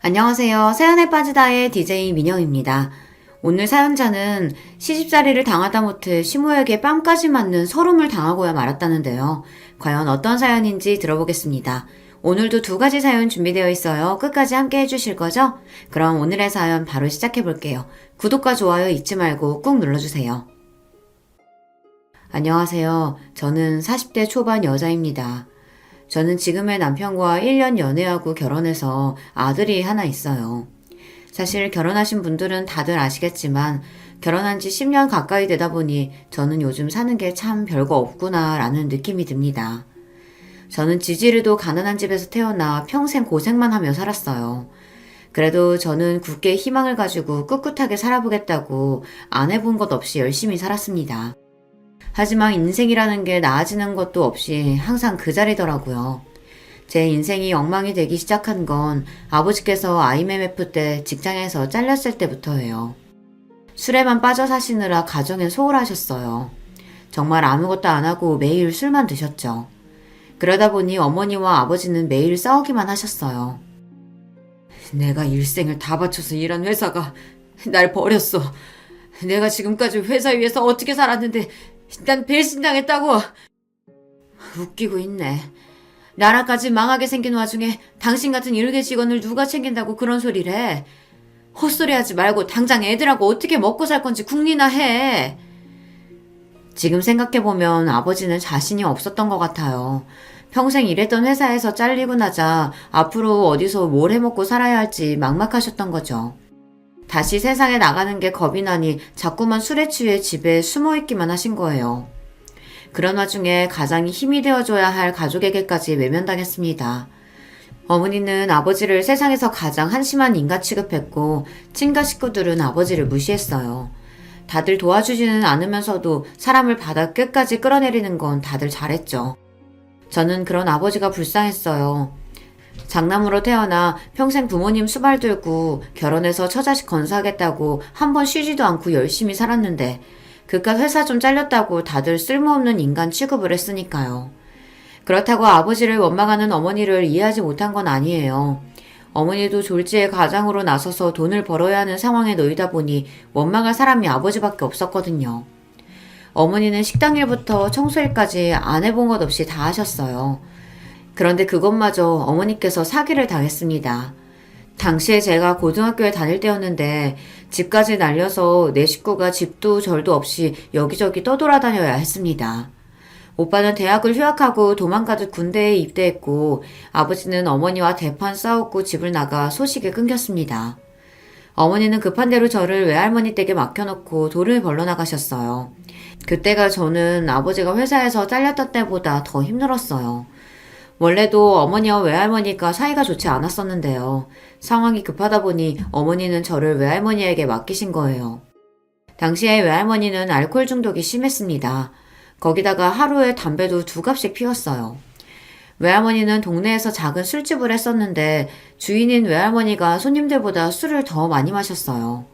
안녕하세요. 사연에 빠지다의 DJ 민영입니다. 오늘 사연자는 시집살이를 당하다 못해 시모에게 뺨까지 맞는 서름을 당하고야 말았다는데요. 과연 어떤 사연인지 들어보겠습니다. 오늘도 두 가지 사연 준비되어 있어요. 끝까지 함께 해주실 거죠? 그럼 오늘의 사연 바로 시작해 볼게요. 구독과 좋아요 잊지 말고 꾹 눌러주세요. 안녕하세요. 저는 40대 초반 여자입니다. 저는 지금의 남편과 1년 연애하고 결혼해서 아들이 하나 있어요. 사실 결혼하신 분들은 다들 아시겠지만 결혼한 지 10년 가까이 되다 보니 저는 요즘 사는 게 참 별거 없구나 라는 느낌이 듭니다. 저는 지지리도 가난한 집에서 태어나 평생 고생만 하며 살았어요. 그래도 저는 굳게 희망을 가지고 꿋꿋하게 살아보겠다고 안 해본 것 없이 열심히 살았습니다. 하지만 인생이라는 게 나아지는 것도 없이 항상 그 자리더라고요. 제 인생이 엉망이 되기 시작한 건 아버지께서 IMF 때 직장에서 잘렸을 때부터예요. 술에만 빠져 사시느라 가정에 소홀하셨어요. 정말 아무것도 안 하고 매일 술만 드셨죠. 그러다 보니 어머니와 아버지는 매일 싸우기만 하셨어요. 내가 일생을 다 바쳐서 일한 회사가 날 버렸어. 내가 지금까지 회사 위에서 어떻게 살았는데 난 배신당했다고. 웃기고 있네. 나라까지 망하게 생긴 와중에 당신 같은 일개 직원을 누가 챙긴다고 그런 소리를 해. 헛소리하지 말고 당장 애들하고 어떻게 먹고 살 건지 궁리나 해. 지금 생각해보면 아버지는 자신이 없었던 것 같아요. 평생 일했던 회사에서 잘리고 나자 앞으로 어디서 뭘 해먹고 살아야 할지 막막하셨던 거죠. 다시 세상에 나가는 게 겁이 나니 자꾸만 술에 취해 집에 숨어있기만 하신 거예요. 그런 와중에 가장이 힘이 되어줘야 할 가족에게까지 외면당했습니다. 어머니는 아버지를 세상에서 가장 한심한 인간 취급했고 친가 식구들은 아버지를 무시했어요. 다들 도와주지는 않으면서도 사람을 바다 끝까지 끌어내리는 건 다들 잘했죠. 저는 그런 아버지가 불쌍했어요. 장남으로 태어나 평생 부모님 수발 들고 결혼해서 처자식 건사하겠다고 한 번 쉬지도 않고 열심히 살았는데 그깟 회사 좀 잘렸다고 다들 쓸모없는 인간 취급을 했으니까요. 그렇다고 아버지를 원망하는 어머니를 이해하지 못한 건 아니에요. 어머니도 졸지에 가장으로 나서서 돈을 벌어야 하는 상황에 놓이다 보니 원망할 사람이 아버지밖에 없었거든요. 어머니는 식당일부터 청소일까지 안 해본 것 없이 다 하셨어요. 그런데 그것마저 어머니께서 사기를 당했습니다. 당시에 제가 고등학교에 다닐 때였는데 집까지 날려서 내 식구가 집도 절도 없이 여기저기 떠돌아다녀야 했습니다. 오빠는 대학을 휴학하고 도망가듯 군대에 입대했고 아버지는 어머니와 대판 싸웠고 집을 나가 소식이 끊겼습니다. 어머니는 급한 대로 저를 외할머니 댁에 맡겨놓고 돈을 벌러 나가셨어요. 그때가 저는 아버지가 회사에서 잘렸던 때보다 더 힘들었어요. 원래도 어머니와 외할머니가 사이가 좋지 않았었는데요. 상황이 급하다 보니 어머니는 저를 외할머니에게 맡기신 거예요. 당시에 외할머니는 알코올 중독이 심했습니다. 거기다가 하루에 담배도 2갑씩 피웠어요. 외할머니는 동네에서 작은 술집을 했었는데 주인인 외할머니가 손님들보다 술을 더 많이 마셨어요.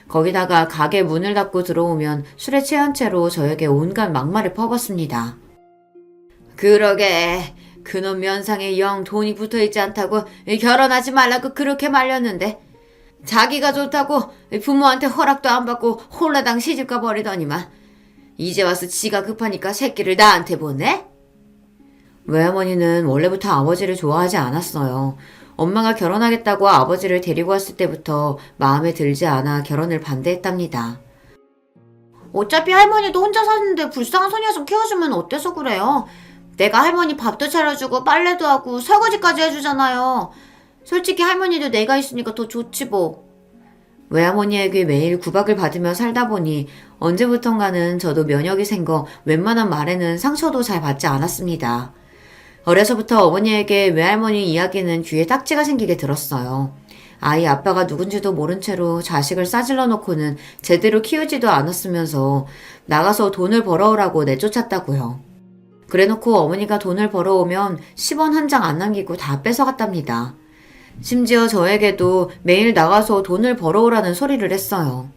거기다가 가게 문을 닫고 들어오면 술에 취한 채로 저에게 온갖 막말을 퍼붓습니다. 그러게 그놈 면상에 영 돈이 붙어있지 않다고 결혼하지 말라고 그렇게 말렸는데 자기가 좋다고 부모한테 허락도 안 받고 홀라당 시집가 버리더니만 이제 와서 지가 급하니까 새끼를 나한테 보내? 외할머니는 원래부터 아버지를 좋아하지 않았어요. 엄마가 결혼하겠다고 아버지를 데리고 왔을 때부터 마음에 들지 않아 결혼을 반대했답니다. 어차피 할머니도 혼자 사는데 불쌍한 소녀 좀 키워주면 어때서 그래요? 내가 할머니 밥도 차려주고 빨래도 하고 설거지까지 해주잖아요. 솔직히 할머니도 내가 있으니까 더 좋지 뭐. 외할머니에게 매일 구박을 받으며 살다 보니 언제부턴가는 저도 면역이 생겨 웬만한 말에는 상처도 잘 받지 않았습니다. 어려서부터 어머니에게 외할머니 이야기는 귀에 딱지가 생기게 들었어요. 아이 아빠가 누군지도 모른 채로 자식을 싸질러 놓고는 제대로 키우지도 않았으면서 나가서 돈을 벌어오라고 내쫓았다고요. 그래놓고 어머니가 돈을 벌어오면 10원 한 장 안 남기고 다 뺏어갔답니다. 심지어 저에게도 매일 나가서 돈을 벌어오라는 소리를 했어요.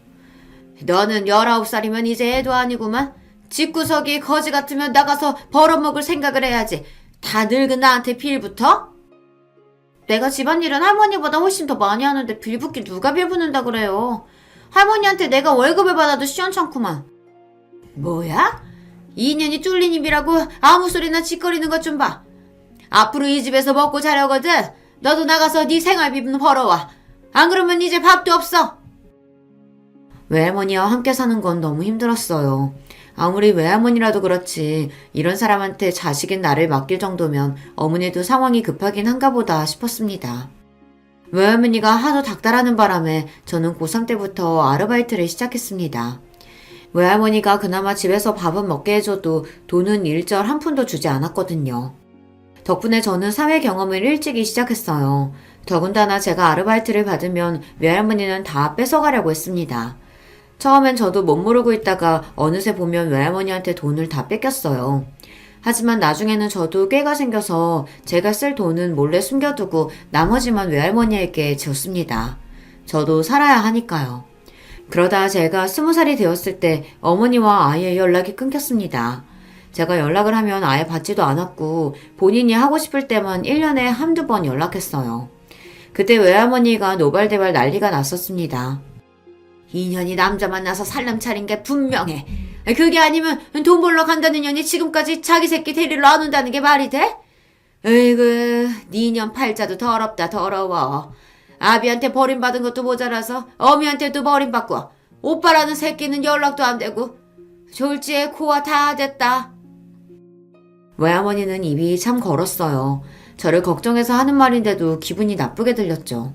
너는 19살이면 이제 애도 아니구만. 집구석이 거지 같으면 나가서 벌어먹을 생각을 해야지. 다 늙은 나한테 필부터? 내가 집안일은 할머니보다 훨씬 더 많이 하는데 빌붙기 누가 빌붙는다 그래요. 할머니한테 내가 월급을 받아도 시원찮구만. 뭐야? 2년이 쫄린 입이라고 아무 소리나 짓거리는 것 좀 봐. 앞으로 이 집에서 먹고 자려거든. 너도 나가서 네 생활비 벌어와. 안 그러면 이제 밥도 없어. 외할머니와 함께 사는 건 너무 힘들었어요. 아무리 외할머니라도 그렇지 이런 사람한테 자식인 나를 맡길 정도면 어머니도 상황이 급하긴 한가 보다 싶었습니다. 외할머니가 하도 닥달하는 바람에 저는 고3 때부터 아르바이트를 시작했습니다. 외할머니가 그나마 집에서 밥은 먹게 해줘도 돈은 일절 한 푼도 주지 않았거든요. 덕분에 저는 사회 경험을 일찍이 시작했어요. 더군다나 제가 아르바이트를 받으면 외할머니는 다 뺏어가려고 했습니다. 처음엔 저도 못 모르고 있다가 어느새 보면 외할머니한테 돈을 다 뺏겼어요. 하지만 나중에는 저도 꾀가 생겨서 제가 쓸 돈은 몰래 숨겨두고 나머지만 외할머니에게 줬습니다. 저도 살아야 하니까요. 그러다 제가 20살이 되었을 때 어머니와 아예 연락이 끊겼습니다. 제가 연락을 하면 아예 받지도 않았고 본인이 하고 싶을 때만 1년에 한두 번 연락했어요. 그때 외할머니가 노발대발 난리가 났었습니다. 2년이 남자 만나서 살림 차린 게 분명해. 그게 아니면 돈 벌러 간다는 년이 지금까지 자기 새끼 데리러 안 온다는 게 말이 돼? 으이구, 니년 팔자도 더럽다 더러워. 아비한테 버림받은 것도 모자라서 어미한테도 버림받고 오빠라는 새끼는 연락도 안 되고 졸지에 코가 다 됐다. 외할머니는 입이 참 걸었어요. 저를 걱정해서 하는 말인데도 기분이 나쁘게 들렸죠.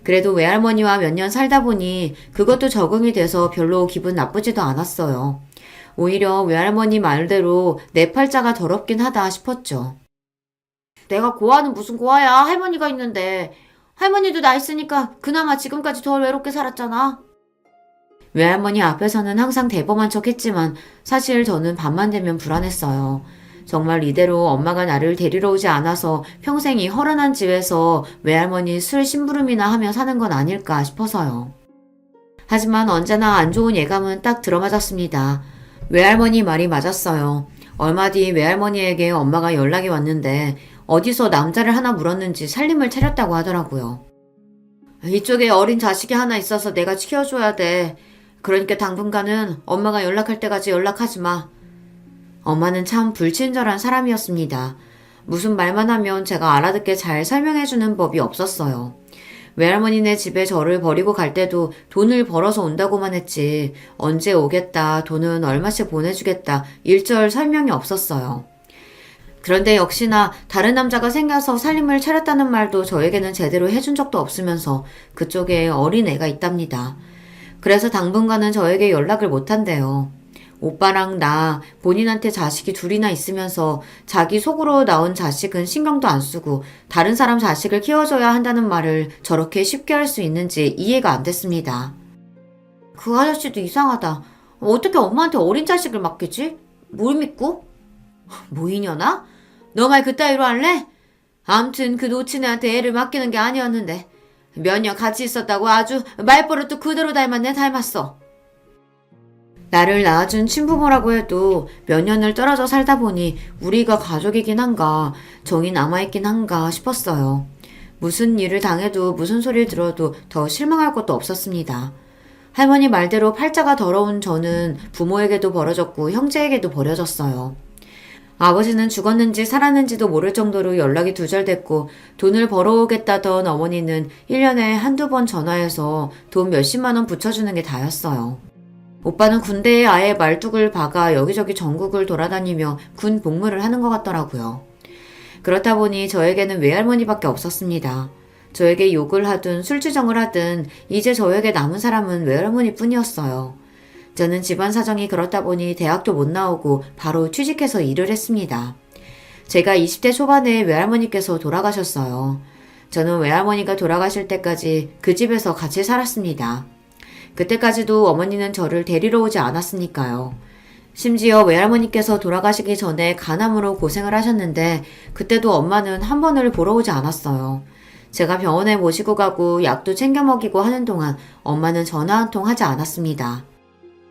그래도 외할머니와 몇 년 살다 보니 그것도 적응이 돼서 별로 기분 나쁘지도 않았어요. 오히려 외할머니 말대로 내 팔자가 더럽긴 하다 싶었죠. 내가 고아는 무슨 고아야. 할머니가 있는데. 할머니도 나 있으니까 그나마 지금까지 덜 외롭게 살았잖아. 외할머니 앞에서는 항상 대범한 척 했지만 사실 저는 밤만 되면 불안했어요. 정말 이대로 엄마가 나를 데리러 오지 않아서 평생 이 허름한 집에서 외할머니 술 심부름이나 하며 사는 건 아닐까 싶어서요. 하지만 언제나 안 좋은 예감은 딱 들어맞았습니다. 외할머니 말이 맞았어요. 얼마 뒤 외할머니에게 엄마가 연락이 왔는데 어디서 남자를 하나 물었는지 살림을 차렸다고 하더라고요. 이쪽에 어린 자식이 하나 있어서 내가 키워줘야 돼. 그러니까 당분간은 엄마가 연락할 때까지 연락하지 마. 엄마는 참 불친절한 사람이었습니다. 무슨 말만 하면 제가 알아듣게 잘 설명해주는 법이 없었어요. 외할머니네 집에 저를 버리고 갈 때도 돈을 벌어서 온다고만 했지 언제 오겠다, 돈은 얼마씩 보내주겠다 일절 설명이 없었어요. 그런데 역시나 다른 남자가 생겨서 살림을 차렸다는 말도 저에게는 제대로 해준 적도 없으면서 그쪽에 어린 애가 있답니다. 그래서 당분간은 저에게 연락을 못한대요. 오빠랑 나 본인한테 자식이 둘이나 있으면서 자기 속으로 나온 자식은 신경도 안 쓰고 다른 사람 자식을 키워줘야 한다는 말을 저렇게 쉽게 할 수 있는지 이해가 안 됐습니다. 그 아저씨도 이상하다. 어떻게 엄마한테 어린 자식을 맡기지? 뭘 믿고? 뭐 이년아? 너 말 그따위로 할래? 암튼 그 놓친 애한테 애를 맡기는 게 아니었는데 몇 년 같이 있었다고 아주 말버릇도 그대로 닮았어. 나를 낳아준 친부모라고 해도 몇 년을 떨어져 살다 보니 우리가 가족이긴 한가, 정이 남아있긴 한가 싶었어요. 무슨 일을 당해도 무슨 소리를 들어도 더 실망할 것도 없었습니다. 할머니 말대로 팔자가 더러운 저는 부모에게도 버려졌고 형제에게도 버려졌어요. 아버지는 죽었는지 살았는지도 모를 정도로 연락이 두절됐고 돈을 벌어오겠다던 어머니는 1년에 한두 번 전화해서 돈 몇십만 원 붙여주는 게 다였어요. 오빠는 군대에 아예 말뚝을 박아 여기저기 전국을 돌아다니며 군 복무를 하는 것 같더라고요. 그렇다 보니 저에게는 외할머니밖에 없었습니다. 저에게 욕을 하든 술주정을 하든 이제 저에게 남은 사람은 외할머니 뿐이었어요. 저는 집안 사정이 그렇다 보니 대학도 못 나오고 바로 취직해서 일을 했습니다. 제가 20대 초반에 외할머니께서 돌아가셨어요. 저는 외할머니가 돌아가실 때까지 그 집에서 같이 살았습니다. 그때까지도 어머니는 저를 데리러 오지 않았으니까요. 심지어 외할머니께서 돌아가시기 전에 간암으로 고생을 하셨는데 그때도 엄마는 한 번을 보러 오지 않았어요. 제가 병원에 모시고 가고 약도 챙겨 먹이고 하는 동안 엄마는 전화 한 통 하지 않았습니다.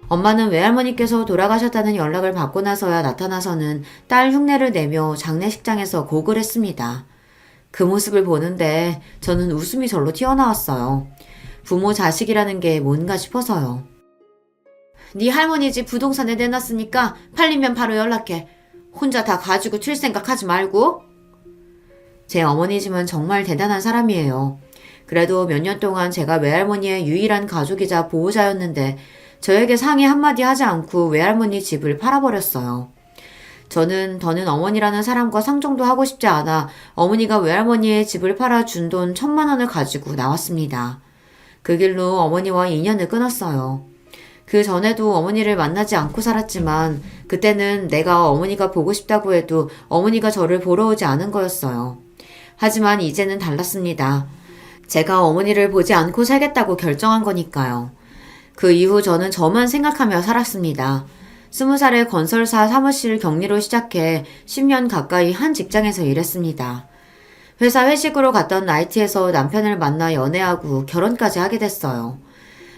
엄마는 외할머니께서 돌아가셨다는 연락을 받고 나서야 나타나서는 딸 흉내를 내며 장례식장에서 곡을 했습니다. 그 모습을 보는데 저는 웃음이 절로 튀어나왔어요. 부모 자식이라는 게 뭔가 싶어서요. 네 할머니 집 부동산에 내놨으니까 팔리면 바로 연락해. 혼자 다 가지고 튈 생각하지 말고. 제 어머니 집은 정말 대단한 사람이에요. 그래도 몇 년 동안 제가 외할머니의 유일한 가족이자 보호자였는데 저에게 상의 한마디 하지 않고 외할머니 집을 팔아버렸어요. 저는 더는 어머니라는 사람과 상종도 하고 싶지 않아 어머니가 외할머니의 집을 팔아 준 돈 1,000만 원을 가지고 나왔습니다. 그 길로 어머니와 인연을 끊었어요. 그 전에도 어머니를 만나지 않고 살았지만 그때는 내가 어머니가 보고 싶다고 해도 어머니가 저를 보러 오지 않은 거였어요. 하지만 이제는 달랐습니다. 제가 어머니를 보지 않고 살겠다고 결정한 거니까요. 그 이후 저는 저만 생각하며 살았습니다. 20살에 건설사 사무실 격리로 시작해 10년 가까이 한 직장에서 일했습니다. 회사 회식으로 갔던 나이트에서 남편을 만나 연애하고 결혼까지 하게 됐어요.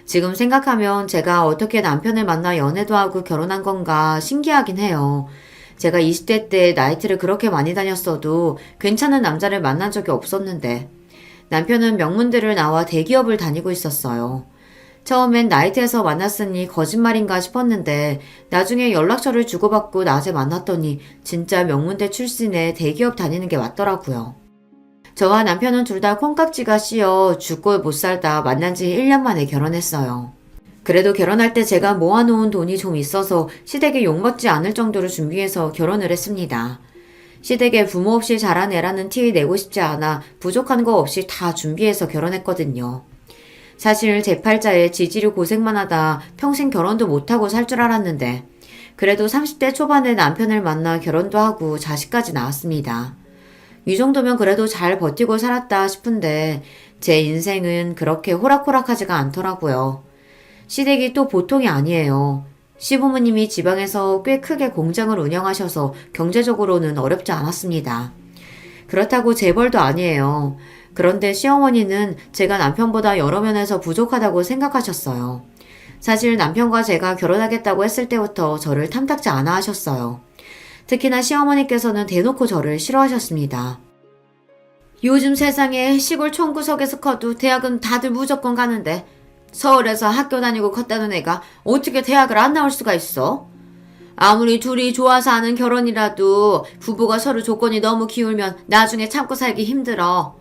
지금 생각하면 제가 어떻게 남편을 만나 연애도 하고 결혼한 건가 신기하긴 해요. 제가 20대 때 나이트를 그렇게 많이 다녔어도 괜찮은 남자를 만난 적이 없었는데 남편은 명문대를 나와 대기업을 다니고 있었어요. 처음엔 나이트에서 만났으니 거짓말인가 싶었는데 나중에 연락처를 주고받고 낮에 만났더니 진짜 명문대 출신의 대기업 다니는 게 맞더라고요. 저와 남편은 둘 다 콩깍지가 씌어 죽고 못 살다 만난 지 1년 만에 결혼했어요. 그래도 결혼할 때 제가 모아놓은 돈이 좀 있어서 시댁에 욕먹지 않을 정도로 준비해서 결혼을 했습니다. 시댁에 부모 없이 자란 애라는 티 내고 싶지 않아 부족한 거 없이 다 준비해서 결혼했거든요. 사실 제 팔자에 지지로 고생만 하다 평생 결혼도 못하고 살 줄 알았는데 그래도 30대 초반에 남편을 만나 결혼도 하고 자식까지 낳았습니다. 이 정도면 그래도 잘 버티고 살았다 싶은데 제 인생은 그렇게 호락호락하지가 않더라고요. 시댁이 또 보통이 아니에요. 시부모님이 지방에서 꽤 크게 공장을 운영하셔서 경제적으로는 어렵지 않았습니다. 그렇다고 재벌도 아니에요. 그런데 시어머니는 제가 남편보다 여러 면에서 부족하다고 생각하셨어요. 사실 남편과 제가 결혼하겠다고 했을 때부터 저를 탐탁지 않아 하셨어요. 특히나 시어머니께서는 대놓고 저를 싫어하셨습니다. 요즘 세상에 시골 촌구석에서 커도 대학은 다들 무조건 가는데 서울에서 학교 다니고 컸다는 애가 어떻게 대학을 안 나올 수가 있어? 아무리 둘이 좋아서 하는 결혼이라도 부부가 서로 조건이 너무 기울면 나중에 참고 살기 힘들어.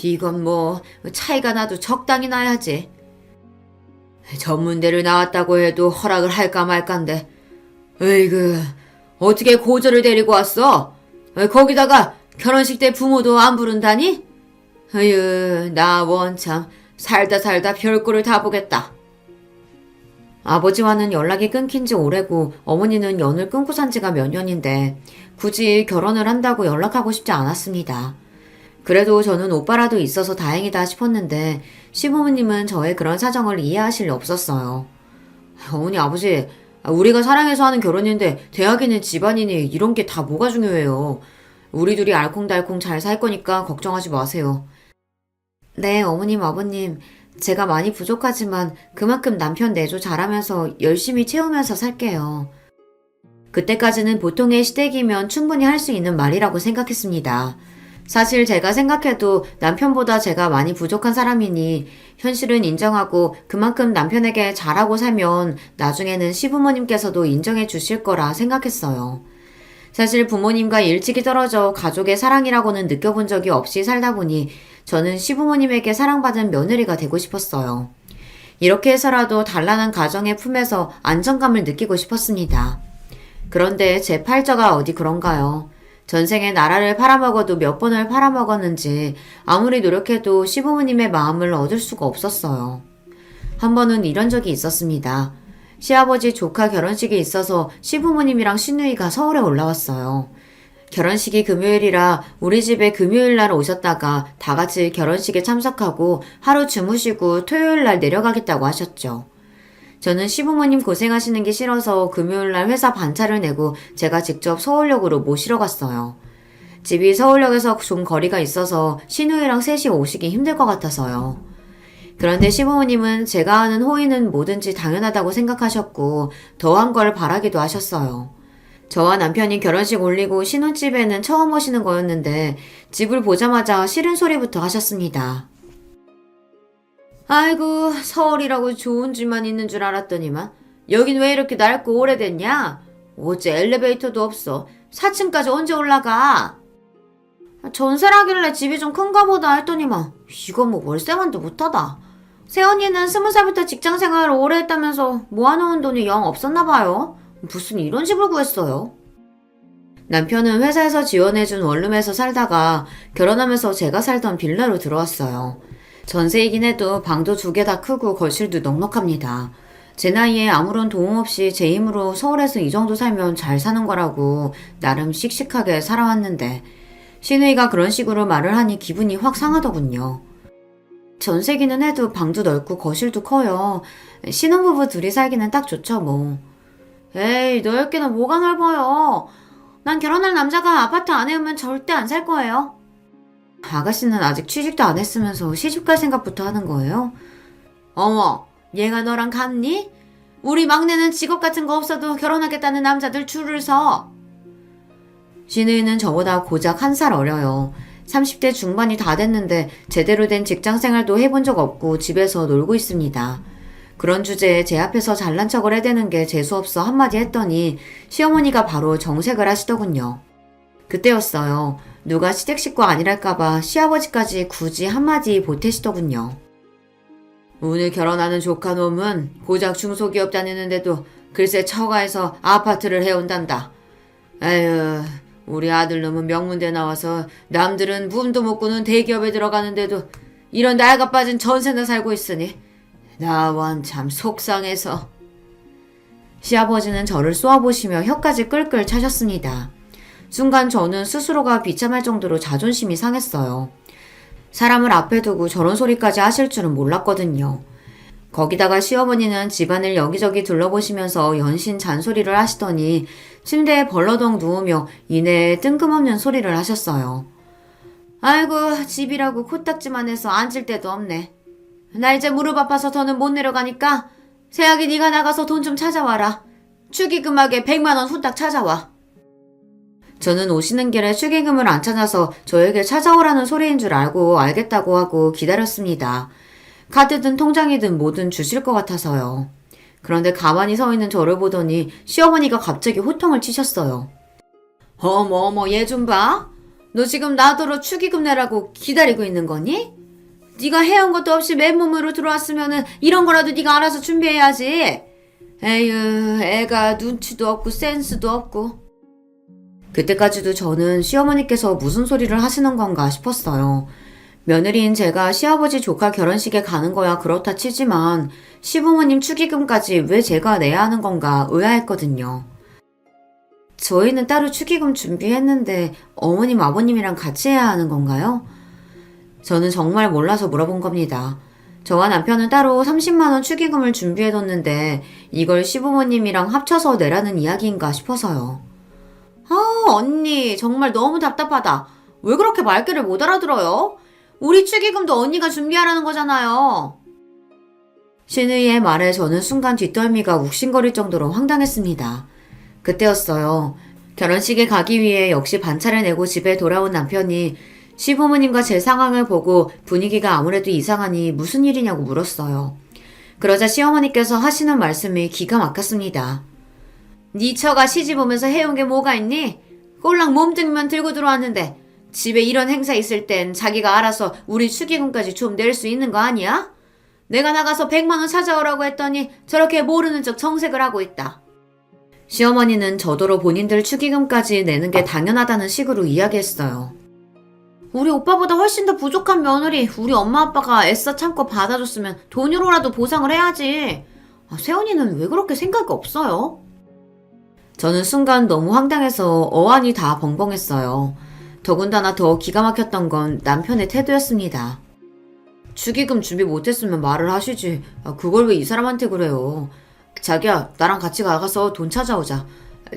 이건 뭐 차이가 나도 적당히 나야지. 전문대를 나왔다고 해도 허락을 할까 말까인데 으이그 어떻게 고저를 데리고 왔어? 거기다가 결혼식 때 부모도 안 부른다니? 으유 나 원참 살다 별꼴을 다 보겠다. 아버지와는 연락이 끊긴 지 오래고 어머니는 연을 끊고 산 지가 몇 년인데 굳이 결혼을 한다고 연락하고 싶지 않았습니다. 그래도 저는 오빠라도 있어서 다행이다 싶었는데 시부모님은 저의 그런 사정을 이해하실 리 없었어요. 어머니 아버지 우리가 사랑해서 하는 결혼인데 대학이니 집안이니 이런 게 다 뭐가 중요해요. 우리 둘이 알콩달콩 잘 살 거니까 걱정하지 마세요. 네 어머님 아버님 제가 많이 부족하지만 그만큼 남편 내조 잘하면서 열심히 채우면서 살게요. 그때까지는 보통의 시댁이면 충분히 할 수 있는 말이라고 생각했습니다. 사실 제가 생각해도 남편보다 제가 많이 부족한 사람이니 현실은 인정하고 그만큼 남편에게 잘하고 살면 나중에는 시부모님께서도 인정해 주실 거라 생각했어요. 사실 부모님과 일찍이 떨어져 가족의 사랑이라고는 느껴본 적이 없이 살다 보니 저는 시부모님에게 사랑받은 며느리가 되고 싶었어요. 이렇게 해서라도 단란한 가정의 품에서 안정감을 느끼고 싶었습니다. 그런데 제 팔자가 어디 그런가요? 전생에 나라를 팔아먹어도 몇 번을 팔아먹었는지 아무리 노력해도 시부모님의 마음을 얻을 수가 없었어요. 한 번은 이런 적이 있었습니다. 시아버지 조카 결혼식이 있어서 시부모님이랑 시누이가 서울에 올라왔어요. 결혼식이 금요일이라 우리 집에 금요일날 오셨다가 다 같이 결혼식에 참석하고 하루 주무시고 토요일날 내려가겠다고 하셨죠. 저는 시부모님 고생하시는 게 싫어서 금요일날 회사 반차를 내고 제가 직접 서울역으로 모시러 갔어요. 집이 서울역에서 좀 거리가 있어서 시누이랑 셋이 오시기 힘들 것 같아서요. 그런데 시부모님은 제가 하는 호의는 뭐든지 당연하다고 생각하셨고 더한 걸 바라기도 하셨어요. 저와 남편이 결혼식 올리고 신혼집에는 처음 오시는 거였는데 집을 보자마자 싫은 소리부터 하셨습니다. 아이고, 서울이라고 좋은 집만 있는 줄 알았더니만 여긴 왜 이렇게 낡고 오래됐냐? 어째 엘리베이터도 없어. 4층까지 언제 올라가? 전세라길래 집이 좀 큰가 보다 했더니만 이건 뭐 월세만도 못하다. 새언니는 20살부터 직장생활을 오래 했다면서 모아놓은 돈이 영 없었나 봐요. 무슨 이런 집을 구했어요? 남편은 회사에서 지원해준 원룸에서 살다가 결혼하면서 제가 살던 빌라로 들어왔어요. 전세이긴 해도 방도 2개 다 크고 거실도 넉넉합니다. 제 나이에 아무런 도움 없이 제 힘으로 서울에서 이 정도 살면 잘 사는 거라고 나름 씩씩하게 살아왔는데 시누이가 그런 식으로 말을 하니 기분이 확 상하더군요. 전세기는 해도 방도 넓고 거실도 커요. 신혼부부 둘이 살기는 딱 좋죠 뭐. 에이, 넓기는 뭐가 넓어요. 난 결혼할 남자가 아파트 안에 오면 절대 안 살 거예요. 아가씨는 아직 취직도 안 했으면서 시집갈 생각부터 하는 거예요? 어머, 얘가 너랑 같니? 우리 막내는 직업 같은 거 없어도 결혼하겠다는 남자들 줄을 서. 시누이는 저보다 고작 1살 어려요. 30대 중반이 다 됐는데 제대로 된 직장생활도 해본 적 없고 집에서 놀고 있습니다. 그런 주제에 제 앞에서 잘난 척을 해대는 게 재수없어 한마디 했더니 시어머니가 바로 정색을 하시더군요. 그때였어요. 누가 시댁 식구 아니랄까봐 시아버지까지 굳이 한마디 보태시더군요. 오늘 결혼하는 조카놈은 고작 중소기업 다니는데도 글쎄 처가에서 아파트를 해온단다. 에휴, 우리 아들놈은 명문대 나와서 남들은 꿈도 못 꾸는 대기업에 들어가는데도 이런 나이가 빠진 전세나 살고 있으니 나완 참 속상해서. 시아버지는 저를 쏘아보시며 혀까지 끌끌 차셨습니다. 순간 저는 스스로가 비참할 정도로 자존심이 상했어요. 사람을 앞에 두고 저런 소리까지 하실 줄은 몰랐거든요. 거기다가 시어머니는 집안을 여기저기 둘러보시면서 연신 잔소리를 하시더니 침대에 벌러덩 누우며 이내에 뜬금없는 소리를 하셨어요. 아이고, 집이라고 코딱지만 해서 앉을 데도 없네. 나 이제 무릎 아파서 더는 못 내려가니까 새아기 네가 나가서 돈 좀 찾아와라. 축의금하게 100만 원 후딱 찾아와. 저는 오시는 길에 축의금을 안 찾아서 저에게 찾아오라는 소리인 줄 알고 알겠다고 하고 기다렸습니다. 카드든 통장이든 뭐든 주실 것 같아서요. 그런데 가만히 서 있는 저를 보더니 시어머니가 갑자기 호통을 치셨어요. 어머 얘 좀 봐. 너 지금 나더러 축의금 내라고 기다리고 있는 거니? 네가 해온 것도 없이 맨몸으로 들어왔으면 이런 거라도 네가 알아서 준비해야지. 에휴, 애가 눈치도 없고 센스도 없고. 그때까지도 저는 시어머니께서 무슨 소리를 하시는 건가 싶었어요. 며느리인 제가 시아버지 조카 결혼식에 가는 거야 그렇다 치지만 시부모님 축의금까지 왜 제가 내야 하는 건가 의아했거든요. 저희는 따로 축의금 준비했는데 어머님 아버님이랑 같이 해야 하는 건가요? 저는 정말 몰라서 물어본 겁니다. 저와 남편은 따로 30만 원 축의금을 준비해뒀는데 이걸 시부모님이랑 합쳐서 내라는 이야기인가 싶어서요. 아, 언니 정말 너무 답답하다. 왜 그렇게 말귀를 못 알아들어요? 우리 축의금도 언니가 준비하라는 거잖아요. 시누이의 말에 저는 순간 뒷덜미가 욱신거릴 정도로 황당했습니다. 그때였어요. 결혼식에 가기 위해 역시 반차를 내고 집에 돌아온 남편이 시부모님과 제 상황을 보고 분위기가 아무래도 이상하니 무슨 일이냐고 물었어요. 그러자 시어머니께서 하시는 말씀이 기가 막혔습니다. 네 처가 시집 오면서 해온 게 뭐가 있니? 꼴랑 몸뚱이만 들고 들어왔는데 집에 이런 행사 있을 땐 자기가 알아서 우리 축의금까지 좀 낼 수 있는 거 아니야? 내가 나가서 100만 원 찾아오라고 했더니 저렇게 모르는 척 정색을 하고 있다. 시어머니는 저더러 본인들 축의금까지 내는 게 당연하다는 식으로 이야기했어요. 우리 오빠보다 훨씬 더 부족한 며느리 우리 엄마 아빠가 애써 참고 받아줬으면 돈으로라도 보상을 해야지. 세훈이는 왜 그렇게 생각이 없어요? 저는 순간 너무 황당해서 어안이 다 벙벙했어요. 더군다나 더 기가 막혔던 건 남편의 태도였습니다. 축의금 준비 못했으면 말을 하시지. 그걸 왜 이 사람한테 그래요. 자기야, 나랑 같이 나가서 돈 찾아오자.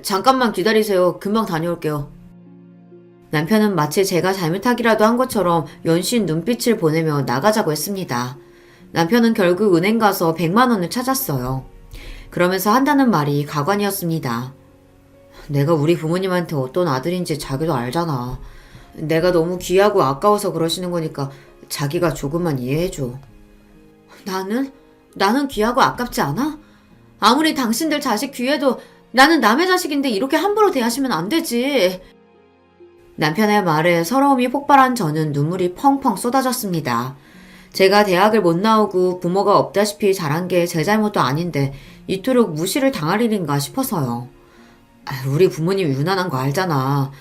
잠깐만 기다리세요. 금방 다녀올게요. 남편은 마치 제가 잘못하기라도 한 것처럼 연신 눈빛을 보내며 나가자고 했습니다. 남편은 결국 은행 가서 100만 원을 찾았어요. 그러면서 한다는 말이 가관이었습니다. 내가 우리 부모님한테 어떤 아들인지 자기도 알잖아. 내가 너무 귀하고 아까워서 그러시는 거니까 자기가 조금만 이해해줘. 나는 귀하고 아깝지 않아? 아무리 당신들 자식 귀해도 나는 남의 자식인데 이렇게 함부로 대하시면 안 되지. 남편의 말에 서러움이 폭발한 저는 눈물이 펑펑 쏟아졌습니다. 제가 대학을 못 나오고 부모가 없다시피 자란 게 제 잘못도 아닌데 이토록 무시를 당할 일인가 싶어서요. 우리 부모님 유난한 거 알잖아.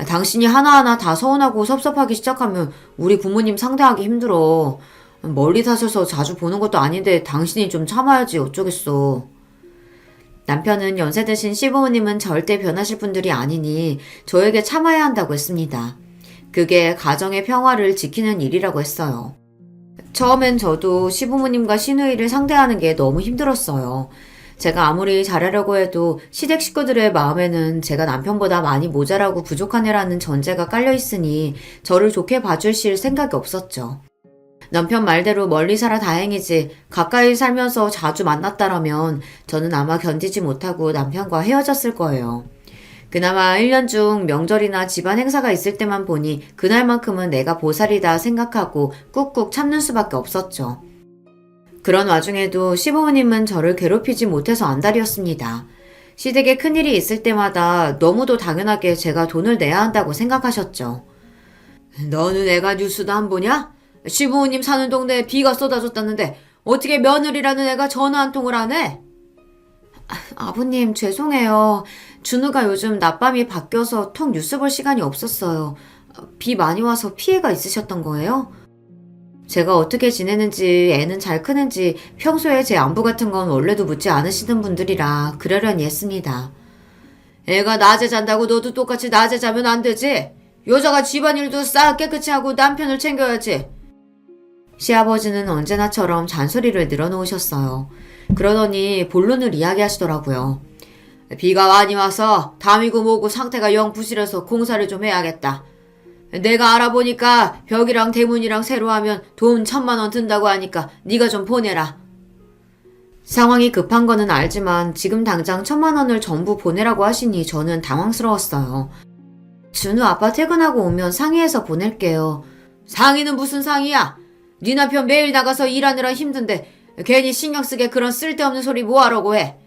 당신이 하나하나 다 서운하고 섭섭하기 시작하면 우리 부모님 상대하기 힘들어. 멀리 사셔서 자주 보는 것도 아닌데 당신이 좀 참아야지 어쩌겠어. 남편은 연세 드신 시부모님은 절대 변하실 분들이 아니니 저에게 참아야 한다고 했습니다. 그게 가정의 평화를 지키는 일이라고 했어요. 처음엔 저도 시부모님과 시누이를 상대하는 게 너무 힘들었어요. 제가 아무리 잘하려고 해도 시댁 식구들의 마음에는 제가 남편보다 많이 모자라고 부족한 애라는 전제가 깔려있으니 저를 좋게 봐주실 생각이 없었죠. 남편 말대로 멀리 살아 다행이지 가까이 살면서 자주 만났다라면 저는 아마 견디지 못하고 남편과 헤어졌을 거예요. 그나마 1년 중 명절이나 집안 행사가 있을 때만 보니 그날만큼은 내가 보살이다 생각하고 꾹꾹 참는 수밖에 없었죠. 그런 와중에도 시부모님은 저를 괴롭히지 못해서 안달이었습니다. 시댁에 큰일이 있을 때마다 너무도 당연하게 제가 돈을 내야 한다고 생각하셨죠. 너는 애가 뉴스도 안 보냐? 시부모님 사는 동네에 비가 쏟아졌다는데 어떻게 며느리라는 애가 전화 한 통을 안 해? 아버님 죄송해요. 준우가 요즘 낮밤이 바뀌어서 통 뉴스 볼 시간이 없었어요. 비 많이 와서 피해가 있으셨던 거예요? 제가 어떻게 지내는지 애는 잘 크는지 평소에 제 안부 같은 건 원래도 묻지 않으시던 분들이라 그러려니 했습니다. 애가 낮에 잔다고 너도 똑같이 낮에 자면 안 되지? 여자가 집안일도 싹 깨끗이 하고 남편을 챙겨야지. 시아버지는 언제나처럼 잔소리를 늘어놓으셨어요. 그러더니 본론을 이야기하시더라고요. 비가 많이 와서 담이고 뭐고 상태가 영 부실해서 공사를 좀 해야겠다. 내가 알아보니까 벽이랑 대문이랑 새로 하면 돈 1,000만 원 든다고 하니까 네가 좀 보내라. 상황이 급한 거는 알지만 지금 당장 1,000만 원을 전부 보내라고 하시니 저는 당황스러웠어요. 준우 아빠 퇴근하고 오면 상의해서 보낼게요. 상의는 무슨 상의야? 네 남편 매일 나가서 일하느라 힘든데 괜히 신경 쓰게 그런 쓸데없는 소리 뭐하라고 해?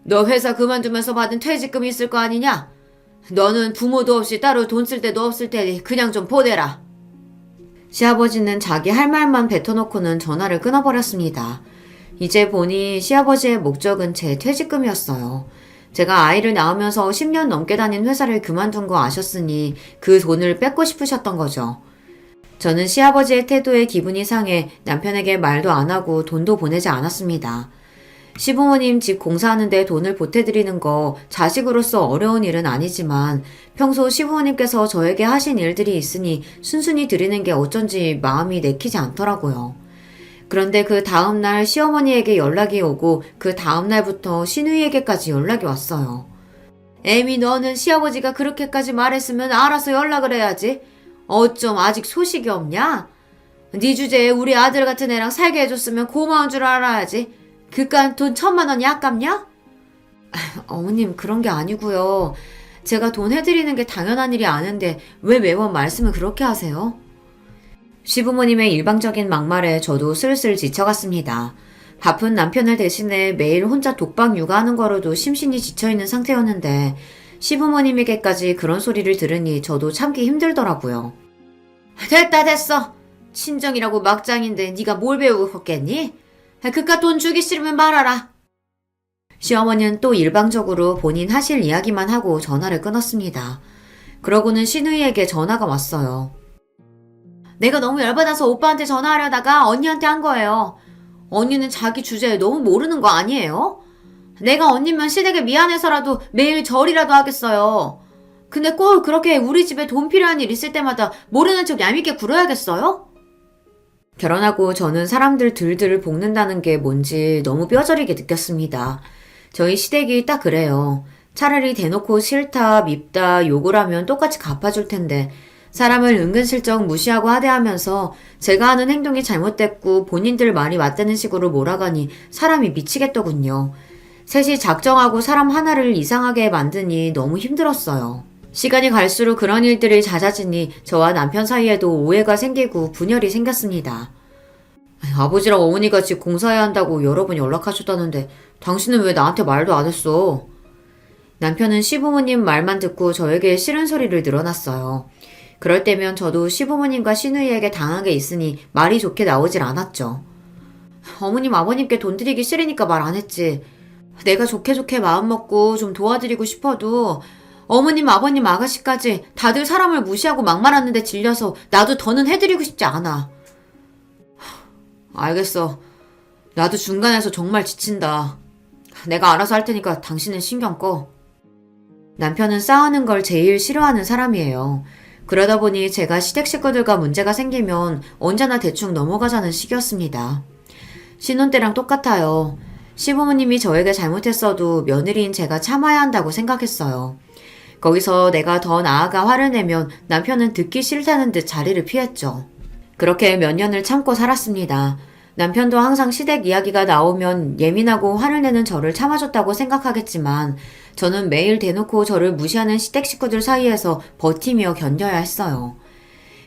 너 회사 그만두면서 받은 퇴직금이 있을 거 아니냐? 너는 부모도 없이 따로 돈 쓸 데도 없을 테니 그냥 좀 보내라. 시아버지는 자기 할 말만 뱉어놓고는 전화를 끊어버렸습니다. 이제 보니 시아버지의 목적은 제 퇴직금이었어요. 제가 아이를 낳으면서 10년 넘게 다닌 회사를 그만둔 거 아셨으니 그 돈을 뺏고 싶으셨던 거죠. 저는 시아버지의 태도에 기분이 상해 남편에게 말도 안 하고 돈도 보내지 않았습니다. 시부모님 집 공사하는데 돈을 보태드리는 거 자식으로서 어려운 일은 아니지만 평소 시부모님께서 저에게 하신 일들이 있으니 순순히 드리는 게 어쩐지 마음이 내키지 않더라고요. 그런데 그 다음날 시어머니에게 연락이 오고 그 다음날부터 시누이에게까지 연락이 왔어요. 애미 너는 시아버지가 그렇게까지 말했으면 알아서 연락을 해야지. 어쩜 아직 소식이 없냐? 네 주제에 우리 아들 같은 애랑 살게 해줬으면 고마운 줄 알아야지. 그깟 돈 1,000만 원이 아깝냐? 어머님 그런 게 아니고요. 제가 돈 해드리는 게 당연한 일이 아는데 왜 매번 말씀을 그렇게 하세요? 시부모님의 일방적인 막말에 저도 슬슬 지쳐갔습니다. 바쁜 남편을 대신해 매일 혼자 독박 육아하는 거로도 심신이 지쳐있는 상태였는데 시부모님에게까지 그런 소리를 들으니 저도 참기 힘들더라고요. 됐다 됐어. 친정이라고 막장인데 네가 뭘 배우고 컸겠니? 그깟 돈 주기 싫으면 말아라. 시어머니는 또 일방적으로 본인 하실 이야기만 하고 전화를 끊었습니다. 그러고는 시누이에게 전화가 왔어요. 내가 너무 열받아서 오빠한테 전화하려다가 언니한테 한 거예요. 언니는 자기 주제에 너무 모르는 거 아니에요? 내가 언니면 시댁에 미안해서라도 매일 절이라도 하겠어요. 근데 꼭 그렇게 우리 집에 돈 필요한 일 있을 때마다 모르는 척 얄밉게 굴어야겠어요? 결혼하고 저는 사람들 들들 볶는다는 게 뭔지 너무 뼈저리게 느꼈습니다. 저희 시댁이 딱 그래요. 차라리 대놓고 싫다, 밉다, 욕을 하면 똑같이 갚아줄 텐데 사람을 은근슬쩍 무시하고 하대하면서 제가 하는 행동이 잘못됐고 본인들 말이 맞다는 식으로 몰아가니 사람이 미치겠더군요. 셋이 작정하고 사람 하나를 이상하게 만드니 너무 힘들었어요. 시간이 갈수록 그런 일들이 잦아지니 저와 남편 사이에도 오해가 생기고 분열이 생겼습니다. 아버지랑 어머니가 집 공사해야 한다고 여러 번 연락하셨다는데 당신은 왜 나한테 말도 안 했어? 남편은 시부모님 말만 듣고 저에게 싫은 소리를 늘어놨어요. 그럴 때면 저도 시부모님과 시누이에게 당한 게 있으니 말이 좋게 나오질 않았죠. 어머님 아버님께 돈 드리기 싫으니까 말 안 했지. 내가 좋게 마음먹고 좀 도와드리고 싶어도 어머님 아버님 아가씨까지 다들 사람을 무시하고 막말하는데 질려서 나도 더는 해드리고 싶지 않아. 알겠어. 나도 중간에서 정말 지친다. 내가 알아서 할 테니까 당신은 신경 꺼. 남편은 싸우는 걸 제일 싫어하는 사람이에요. 그러다 보니 제가 시댁 식구들과 문제가 생기면 언제나 대충 넘어가자는 식이었습니다. 신혼 때랑 똑같아요. 시부모님이 저에게 잘못했어도 며느리인 제가 참아야 한다고 생각했어요. 거기서 내가 더 나아가 화를 내면 남편은 듣기 싫다는 듯 자리를 피했죠. 그렇게 몇 년을 참고 살았습니다. 남편도 항상 시댁 이야기가 나오면 예민하고 화를 내는 저를 참아줬다고 생각하겠지만 저는 매일 대놓고 저를 무시하는 시댁 식구들 사이에서 버티며 견뎌야 했어요.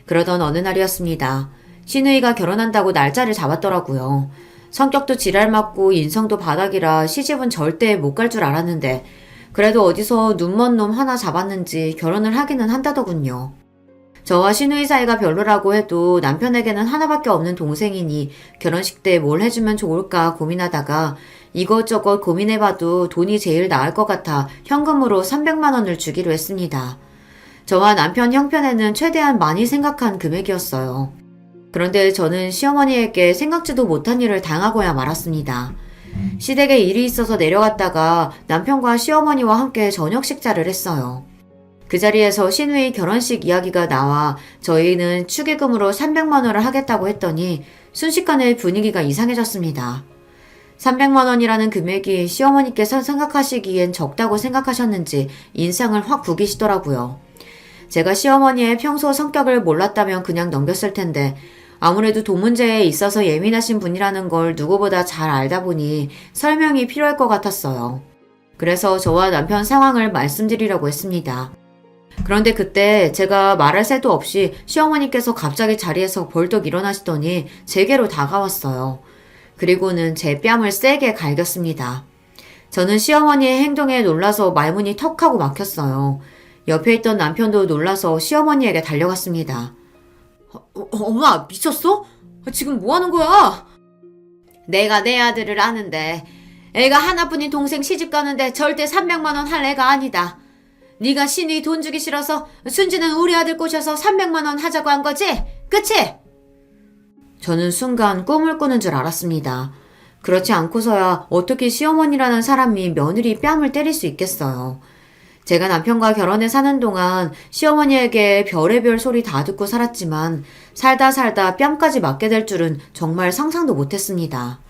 그러던 어느 날이었습니다. 시누이가 결혼한다고 날짜를 잡았더라고요. 성격도 지랄맞고 인성도 바닥이라 시집은 절대 못 갈 줄 알았는데 그래도 어디서 눈먼 놈 하나 잡았는지 결혼을 하기는 한다더군요. 저와 시누이 사이가 별로라고 해도 남편에게는 하나밖에 없는 동생이니 결혼식 때 뭘 해주면 좋을까 고민하다가 이것저것 고민해봐도 돈이 제일 나을 것 같아 현금으로 300만 원을 주기로 했습니다. 저와 남편 형편에는 최대한 많이 생각한 금액이었어요. 그런데 저는 시어머니에게 생각지도 못한 일을 당하고야 말았습니다. 시댁에 일이 있어서 내려갔다가 남편과 시어머니와 함께 저녁 식사를 했어요. 그 자리에서 시누이 결혼식 이야기가 나와 저희는 축의금으로 300만 원을 하겠다고 했더니 순식간에 분위기가 이상해졌습니다. 300만 원이라는 금액이 시어머니께서 생각하시기엔 적다고 생각하셨는지 인상을 확 부기시더라고요. 제가 시어머니의 평소 성격을 몰랐다면 그냥 넘겼을 텐데 아무래도 돈 문제에 있어서 예민하신 분이라는 걸 누구보다 잘 알다 보니 설명이 필요할 것 같았어요. 그래서 저와 남편 상황을 말씀드리려고 했습니다. 그런데 그때 제가 말할 새도 없이 시어머니께서 갑자기 자리에서 벌떡 일어나시더니 제게로 다가왔어요. 그리고는 제 뺨을 세게 갈겼습니다. 저는 시어머니의 행동에 놀라서 말문이 턱하고 막혔어요. 옆에 있던 남편도 놀라서 시어머니에게 달려갔습니다. 엄마 미쳤어? 지금 뭐 하는 거야? 내가 내 아들을 아는데 애가 하나뿐인 동생 시집 가는데 절대 300만 원 할 애가 아니다. 네가 신이 돈 주기 싫어서 순지는 우리 아들 꼬셔서 300만 원 하자고 한 거지? 그치? 저는 순간 꿈을 꾸는 줄 알았습니다. 그렇지 않고서야 어떻게 시어머니라는 사람이 며느리 뺨을 때릴 수 있겠어요. 제가 남편과 결혼해 사는 동안 시어머니에게 별의별 소리 다 듣고 살았지만 살다 뺨까지 맞게 될 줄은 정말 상상도 못했습니다.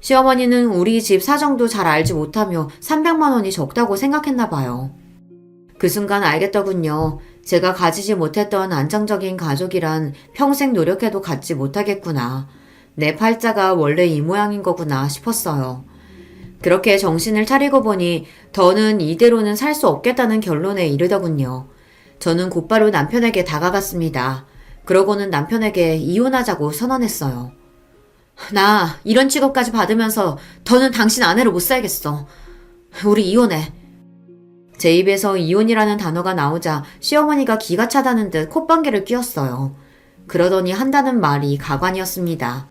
시어머니는 우리 집 사정도 잘 알지 못하며 300만 원이 적다고 생각했나 봐요. 그 순간 알겠더군요. 제가 가지지 못했던 안정적인 가족이란 평생 노력해도 갖지 못하겠구나. 내 팔자가 원래 이 모양인 거구나 싶었어요. 그렇게 정신을 차리고 보니 더는 이대로는 살 수 없겠다는 결론에 이르더군요. 저는 곧바로 남편에게 다가갔습니다. 그러고는 남편에게 이혼하자고 선언했어요. 나 이런 취급까지 받으면서 더는 당신 아내로 못 살겠어. 우리 이혼해. 제 입에서 이혼이라는 단어가 나오자 시어머니가 기가 차다는 듯 콧방귀를 뀌었어요. 그러더니 한다는 말이 가관이었습니다.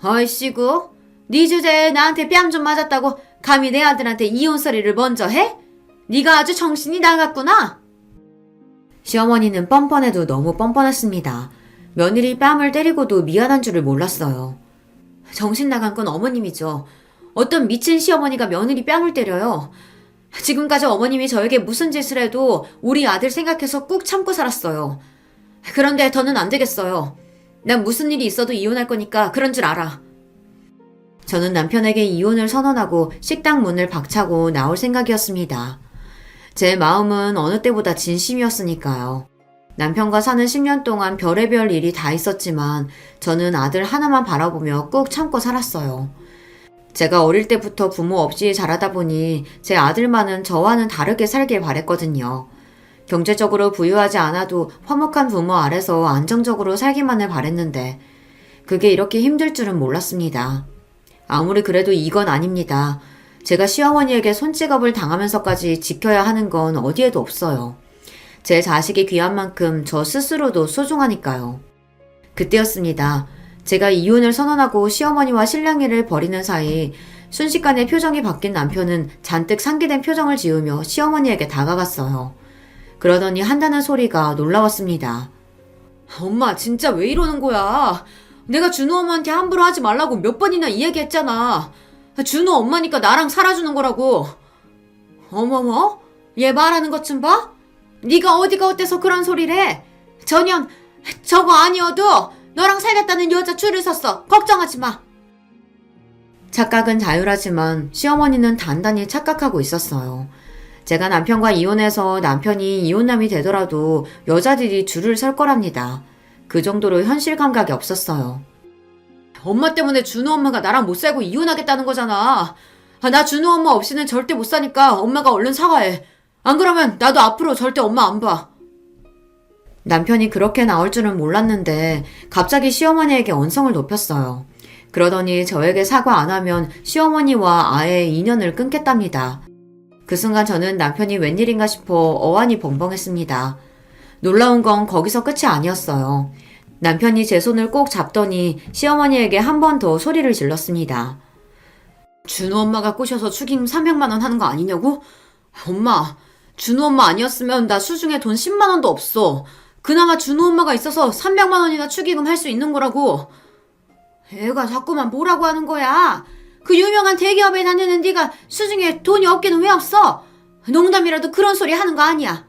어이씨구, 네 주제에 나한테 뺨 좀 맞았다고 감히 내 아들한테 이혼 소리를 먼저 해? 네가 아주 정신이 나갔구나. 시어머니는 뻔뻔해도 너무 뻔뻔했습니다. 며느리 뺨을 때리고도 미안한 줄을 몰랐어요. 정신 나간 건 어머님이죠. 어떤 미친 시어머니가 며느리 뺨을 때려요. 지금까지 어머님이 저에게 무슨 짓을 해도 우리 아들 생각해서 꾹 참고 살았어요. 그런데 더는 안 되겠어요. 난 무슨 일이 있어도 이혼할 거니까 그런 줄 알아. 저는 남편에게 이혼을 선언하고 식당 문을 박차고 나올 생각이었습니다. 제 마음은 어느 때보다 진심이었으니까요. 남편과 사는 10년 동안 별의별 일이 다 있었지만 저는 아들 하나만 바라보며 꾹 참고 살았어요. 제가 어릴 때부터 부모 없이 자라다 보니 제 아들만은 저와는 다르게 살길 바랬거든요. 경제적으로 부유하지 않아도 화목한 부모 아래서 안정적으로 살기만을 바랬는데 그게 이렇게 힘들 줄은 몰랐습니다. 아무리 그래도 이건 아닙니다. 제가 시어머니에게 손찌검을 당하면서까지 지켜야 하는 건 어디에도 없어요. 제 자식이 귀한 만큼 저 스스로도 소중하니까요. 그때였습니다. 제가 이혼을 선언하고 시어머니와 실랑이를 벌이는 사이 순식간에 표정이 바뀐 남편은 잔뜩 상기된 표정을 지으며 시어머니에게 다가갔어요. 그러더니 한다는 소리가 놀라웠습니다. 엄마 진짜 왜 이러는 거야? 내가 준호 엄마한테 함부로 하지 말라고 몇 번이나 이야기했잖아. 준호 엄마니까 나랑 살아주는 거라고. 어머머? 얘 말하는 것 좀 봐? 네가 어디가 어때서 그런 소리를 해? 전혀 저거 아니어도 너랑 살겠다는 여자 줄을 섰어. 걱정하지 마. 착각은 자유하지만 시어머니는 단단히 착각하고 있었어요. 제가 남편과 이혼해서 남편이 이혼남이 되더라도 여자들이 줄을 설 거랍니다. 그 정도로 현실 감각이 없었어요. 엄마 때문에 준호 엄마가 나랑 못 살고 이혼하겠다는 거잖아. 나 준호 엄마 없이는 절대 못 사니까 엄마가 얼른 사과해. 안 그러면 나도 앞으로 절대 엄마 안 봐. 남편이 그렇게 나올 줄은 몰랐는데 갑자기 시어머니에게 언성을 높였어요. 그러더니 저에게 사과 안 하면 시어머니와 아예 인연을 끊겠답니다. 그 순간 저는 남편이 웬일인가 싶어 어안이 벙벙했습니다. 놀라운 건 거기서 끝이 아니었어요. 남편이 제 손을 꼭 잡더니 시어머니에게 한 번 더 소리를 질렀습니다. 준호 엄마가 꼬셔서 축의금 300만 원 하는 거 아니냐고? 엄마, 준호 엄마 아니었으면 나 수중에 돈 10만 원도 없어. 그나마 준호 엄마가 있어서 300만 원이나 축의금 할 수 있는 거라고. 애가 자꾸만 뭐라고 하는 거야. 그 유명한 대기업에 다니는 네가 수중에 돈이 없기는 왜 없어? 농담이라도 그런 소리 하는 거 아니야.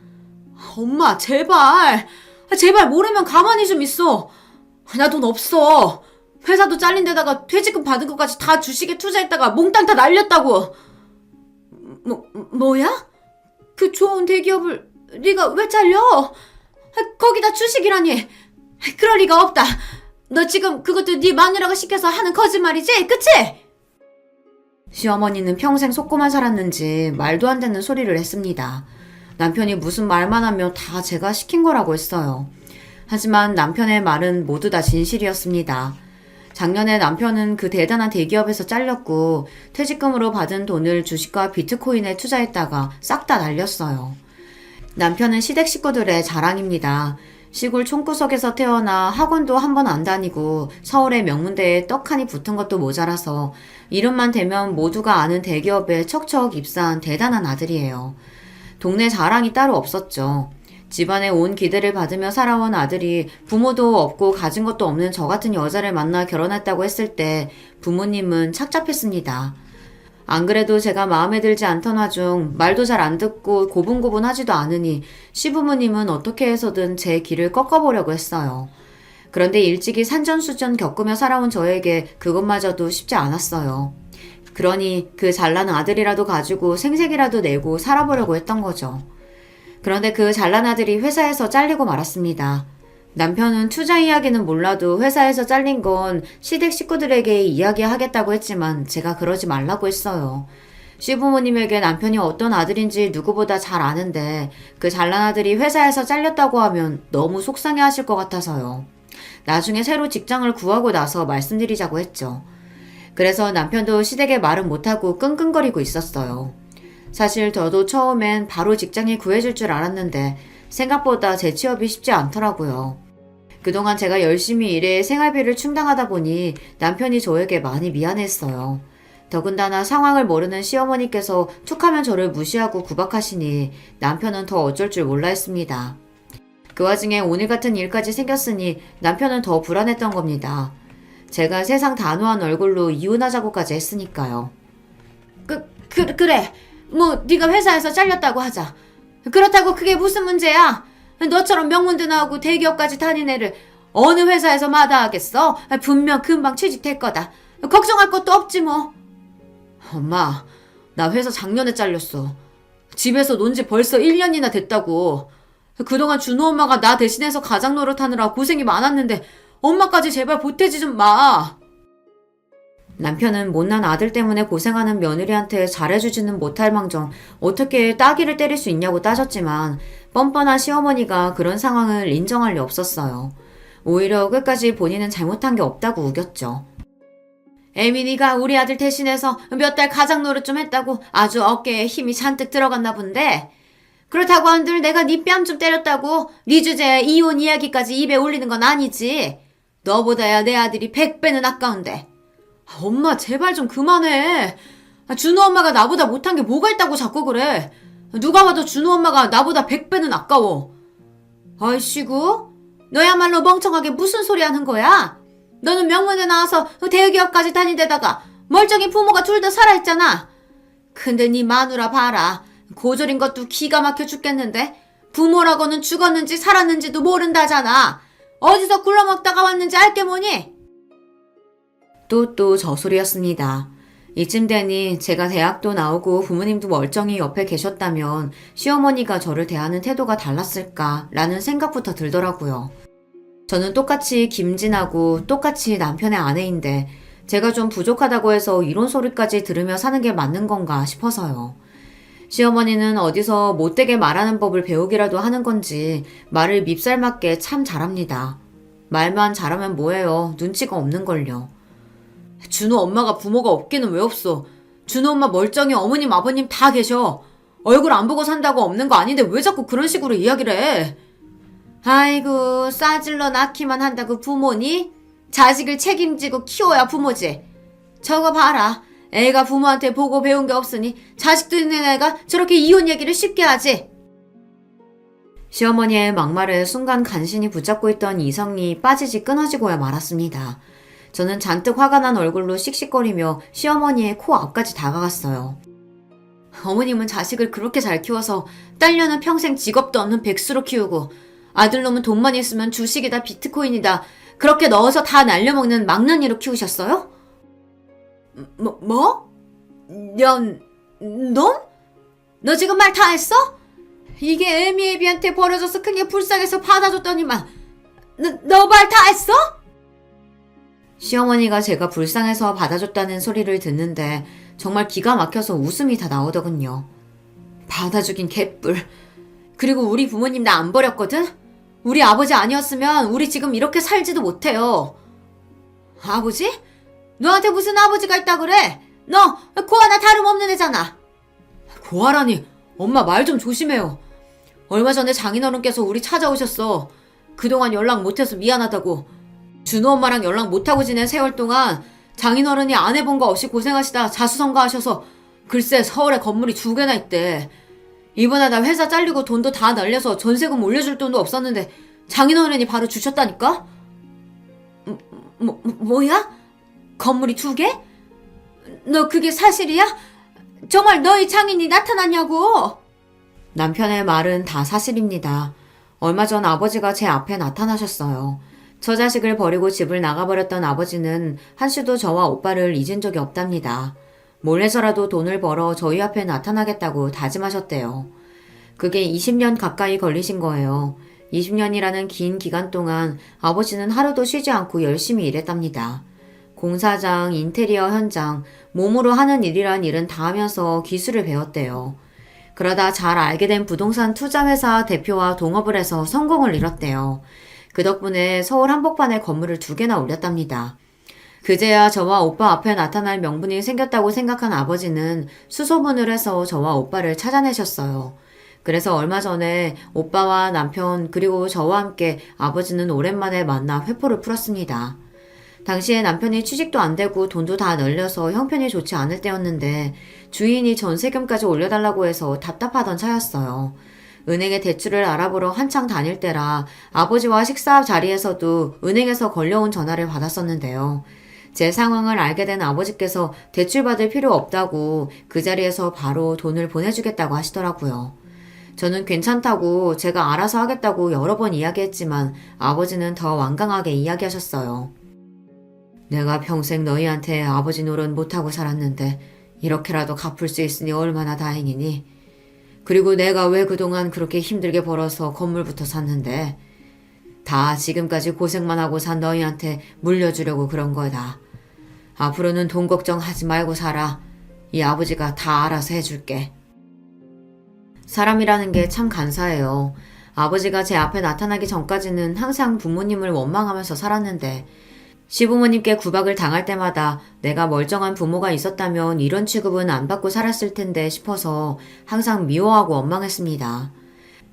엄마 제발. 제발 모르면 가만히 좀 있어. 나 돈 없어. 회사도 잘린 데다가 퇴직금 받은 것까지 다 주식에 투자했다가 몽땅 다 날렸다고. 뭐야? 그 좋은 대기업을 네가 왜 잘려? 거기다 주식이라니. 그럴 리가 없다. 너 지금 그것도 네 마누라가 시켜서 하는 거짓말이지? 그치? 시어머니는 평생 속고만 살았는지 말도 안 되는 소리를 했습니다. 남편이 무슨 말만 하면 다 제가 시킨 거라고 했어요. 하지만 남편의 말은 모두 다 진실이었습니다. 작년에 남편은 그 대단한 대기업에서 잘렸고 퇴직금으로 받은 돈을 주식과 비트코인에 투자했다가 싹 다 날렸어요. 남편은 시댁 식구들의 자랑입니다. 시골 촌구석에서 태어나 학원도 한 번 안 다니고 서울의 명문대에 떡하니 붙은 것도 모자라서 이름만 대면 모두가 아는 대기업에 척척 입사한 대단한 아들이에요. 동네 자랑이 따로 없었죠. 집안에 온 기대를 받으며 살아온 아들이 부모도 없고 가진 것도 없는 저 같은 여자를 만나 결혼했다고 했을 때 부모님은 착잡했습니다. 안 그래도 제가 마음에 들지 않던 와중 말도 잘 안 듣고 고분고분하지도 않으니 시부모님은 어떻게 해서든 제 길을 꺾어보려고 했어요. 그런데 일찍이 산전수전 겪으며 살아온 저에게 그것마저도 쉽지 않았어요. 그러니 그 잘난 아들이라도 가지고 생색이라도 내고 살아보려고 했던 거죠. 그런데 그 잘난 아들이 회사에서 잘리고 말았습니다. 남편은 투자 이야기는 몰라도 회사에서 잘린 건 시댁 식구들에게 이야기하겠다고 했지만 제가 그러지 말라고 했어요. 시부모님에게 남편이 어떤 아들인지 누구보다 잘 아는데 그 잘난 아들이 회사에서 잘렸다고 하면 너무 속상해 하실 것 같아서요. 나중에 새로 직장을 구하고 나서 말씀드리자고 했죠. 그래서 남편도 시댁에 말은 못하고 끙끙거리고 있었어요. 사실 저도 처음엔 바로 직장이 구해줄 줄 알았는데 생각보다 재취업이 쉽지 않더라고요. 그동안 제가 열심히 일해 생활비를 충당하다 보니 남편이 저에게 많이 미안했어요. 더군다나 상황을 모르는 시어머니께서 툭하면 저를 무시하고 구박하시니 남편은 더 어쩔 줄 몰라 했습니다. 그 와중에 오늘 같은 일까지 생겼으니 남편은 더 불안했던 겁니다. 제가 세상 단호한 얼굴로 이혼하자고까지 했으니까요. 그래. 뭐 네가 회사에서 잘렸다고 하자. 그렇다고 그게 무슨 문제야? 너처럼 명문대 나오고 대기업까지 다닌 애를 어느 회사에서 마다하겠어? 분명 금방 취직될 거다. 걱정할 것도 없지 뭐. 엄마, 나 회사 작년에 잘렸어. 집에서 논 지 벌써 1년이나 됐다고. 그동안 준호 엄마가 나 대신해서 가장 노릇하느라 고생이 많았는데 엄마까지 제발 보태지 좀 마. 남편은 못난 아들 때문에 고생하는 며느리한테 잘해주지는 못할 망정 어떻게 따귀를 때릴 수 있냐고 따졌지만 뻔뻔한 시어머니가 그런 상황을 인정할 리 없었어요. 오히려 끝까지 본인은 잘못한 게 없다고 우겼죠. 에미니가 우리 아들 대신해서 몇 달 가장 노릇 좀 했다고 아주 어깨에 힘이 잔뜩 들어갔나 본데 그렇다고 한들 내가 네 뺨 좀 때렸다고 네 주제에 이혼 이야기까지 입에 올리는 건 아니지. 너보다야 내 아들이 100배는 아까운데. 엄마 제발 좀 그만해. 준호 엄마가 나보다 못한 게 뭐가 있다고 자꾸 그래. 누가 봐도 준호 엄마가 나보다 100배는 아까워. 아이씨구 너야말로 멍청하게 무슨 소리 하는 거야? 너는 명문대 나와서 대기업까지 다니데다가 멀쩡히 부모가 둘 다 살아있잖아. 근데 네 마누라 봐라. 고졸인 것도 기가 막혀 죽겠는데 부모라고는 죽었는지 살았는지도 모른다잖아. 어디서 굴러먹다가 왔는지 알게 뭐니? 또 저 소리였습니다. 이쯤 되니 제가 대학도 나오고 부모님도 멀쩡히 옆에 계셨다면 시어머니가 저를 대하는 태도가 달랐을까라는 생각부터 들더라고요. 저는 똑같이 김진하고 똑같이 남편의 아내인데 제가 좀 부족하다고 해서 이런 소리까지 들으며 사는 게 맞는 건가 싶어서요. 시어머니는 어디서 못되게 말하는 법을 배우기라도 하는 건지 말을 밉살맞게 참 잘합니다. 말만 잘하면 뭐해요. 눈치가 없는걸요. 준호 엄마가 부모가 없기는 왜 없어. 준호 엄마 멀쩡히 어머님 아버님 다 계셔. 얼굴 안 보고 산다고 없는 거 아닌데 왜 자꾸 그런 식으로 이야기를 해. 아이고 싸질러 낳기만 한다고 부모니? 자식을 책임지고 키워야 부모지. 저거 봐라. 애가 부모한테 보고 배운 게 없으니 자식도 있는 애가 저렇게 이혼 얘기를 쉽게 하지. 시어머니의 막말에 순간 간신히 붙잡고 있던 이성이 빠지지 끊어지고야 말았습니다. 저는 잔뜩 화가 난 얼굴로 씩씩거리며 시어머니의 코 앞까지 다가갔어요. 어머님은 자식을 그렇게 잘 키워서 딸녀는 평생 직업도 없는 백수로 키우고 아들놈은 돈만 있으면 주식이다 비트코인이다 그렇게 넣어서 다 날려먹는 막년이로 키우셨어요? 뭐? 놈? 너 지금 말 다 했어? 이게 애미애비한테 버려져서 큰 게 불쌍해서 받아줬더니만 너 말 다 했어? 시어머니가 제가 불쌍해서 받아줬다는 소리를 듣는데 정말 기가 막혀서 웃음이 다 나오더군요. 받아주긴 개뿔. 그리고 우리 부모님 나 안 버렸거든? 우리 아버지 아니었으면 우리 지금 이렇게 살지도 못해요. 아버지? 너한테 무슨 아버지가 있다 그래? 너 고아나 다름없는 애잖아. 고아라니 엄마 말 좀 조심해요. 얼마 전에 장인어른께서 우리 찾아오셨어. 그동안 연락 못해서 미안하다고. 준호 엄마랑 연락 못하고 지낸 세월 동안 장인어른이 안 해본 거 없이 고생하시다 자수성가하셔서 글쎄 서울에 건물이 2개나 있대. 이번에 나 회사 잘리고 돈도 다 날려서 전세금 올려줄 돈도 없었는데 장인어른이 바로 주셨다니까? 뭐야? 건물이 2개? 너 그게 사실이야? 정말 너희 장인이 나타났냐고? 남편의 말은 다 사실입니다. 얼마 전 아버지가 제 앞에 나타나셨어요. 저 자식을 버리고 집을 나가버렸던 아버지는 한시도 저와 오빠를 잊은 적이 없답니다. 몰래서라도 돈을 벌어 저희 앞에 나타나겠다고 다짐하셨대요. 그게 20년 가까이 걸리신 거예요. 20년이라는 긴 기간 동안 아버지는 하루도 쉬지 않고 열심히 일했답니다. 공사장, 인테리어 현장, 몸으로 하는 일이란 일은 다 하면서 기술을 배웠대요. 그러다 잘 알게 된 부동산 투자회사 대표와 동업을 해서 성공을 이뤘대요. 그 덕분에 서울 한복판에 건물을 2개나 올렸답니다. 그제야 저와 오빠 앞에 나타날 명분이 생겼다고 생각한 아버지는 수소문을 해서 저와 오빠를 찾아내셨어요. 그래서 얼마 전에 오빠와 남편 그리고 저와 함께 아버지는 오랜만에 만나 회포를 풀었습니다. 당시에 남편이 취직도 안 되고 돈도 다 널려서 형편이 좋지 않을 때였는데 주인이 전세금까지 올려달라고 해서 답답하던 차였어요. 은행에 대출을 알아보러 한창 다닐 때라 아버지와 식사 자리에서도 은행에서 걸려온 전화를 받았었는데요. 제 상황을 알게 된 아버지께서 대출받을 필요 없다고 그 자리에서 바로 돈을 보내주겠다고 하시더라고요. 저는 괜찮다고 제가 알아서 하겠다고 여러 번 이야기했지만 아버지는 더 완강하게 이야기하셨어요. 내가 평생 너희한테 아버지 노릇 못하고 살았는데 이렇게라도 갚을 수 있으니 얼마나 다행이니. 그리고 내가 왜 그동안 그렇게 힘들게 벌어서 건물부터 샀는데 다 지금까지 고생만 하고 산 너희한테 물려주려고 그런 거다. 앞으로는 돈 걱정하지 말고 살아. 이 아버지가 다 알아서 해줄게. 사람이라는 게 참 간사해요. 아버지가 제 앞에 나타나기 전까지는 항상 부모님을 원망하면서 살았는데 시부모님께 구박을 당할 때마다 내가 멀쩡한 부모가 있었다면 이런 취급은 안 받고 살았을 텐데 싶어서 항상 미워하고 원망했습니다.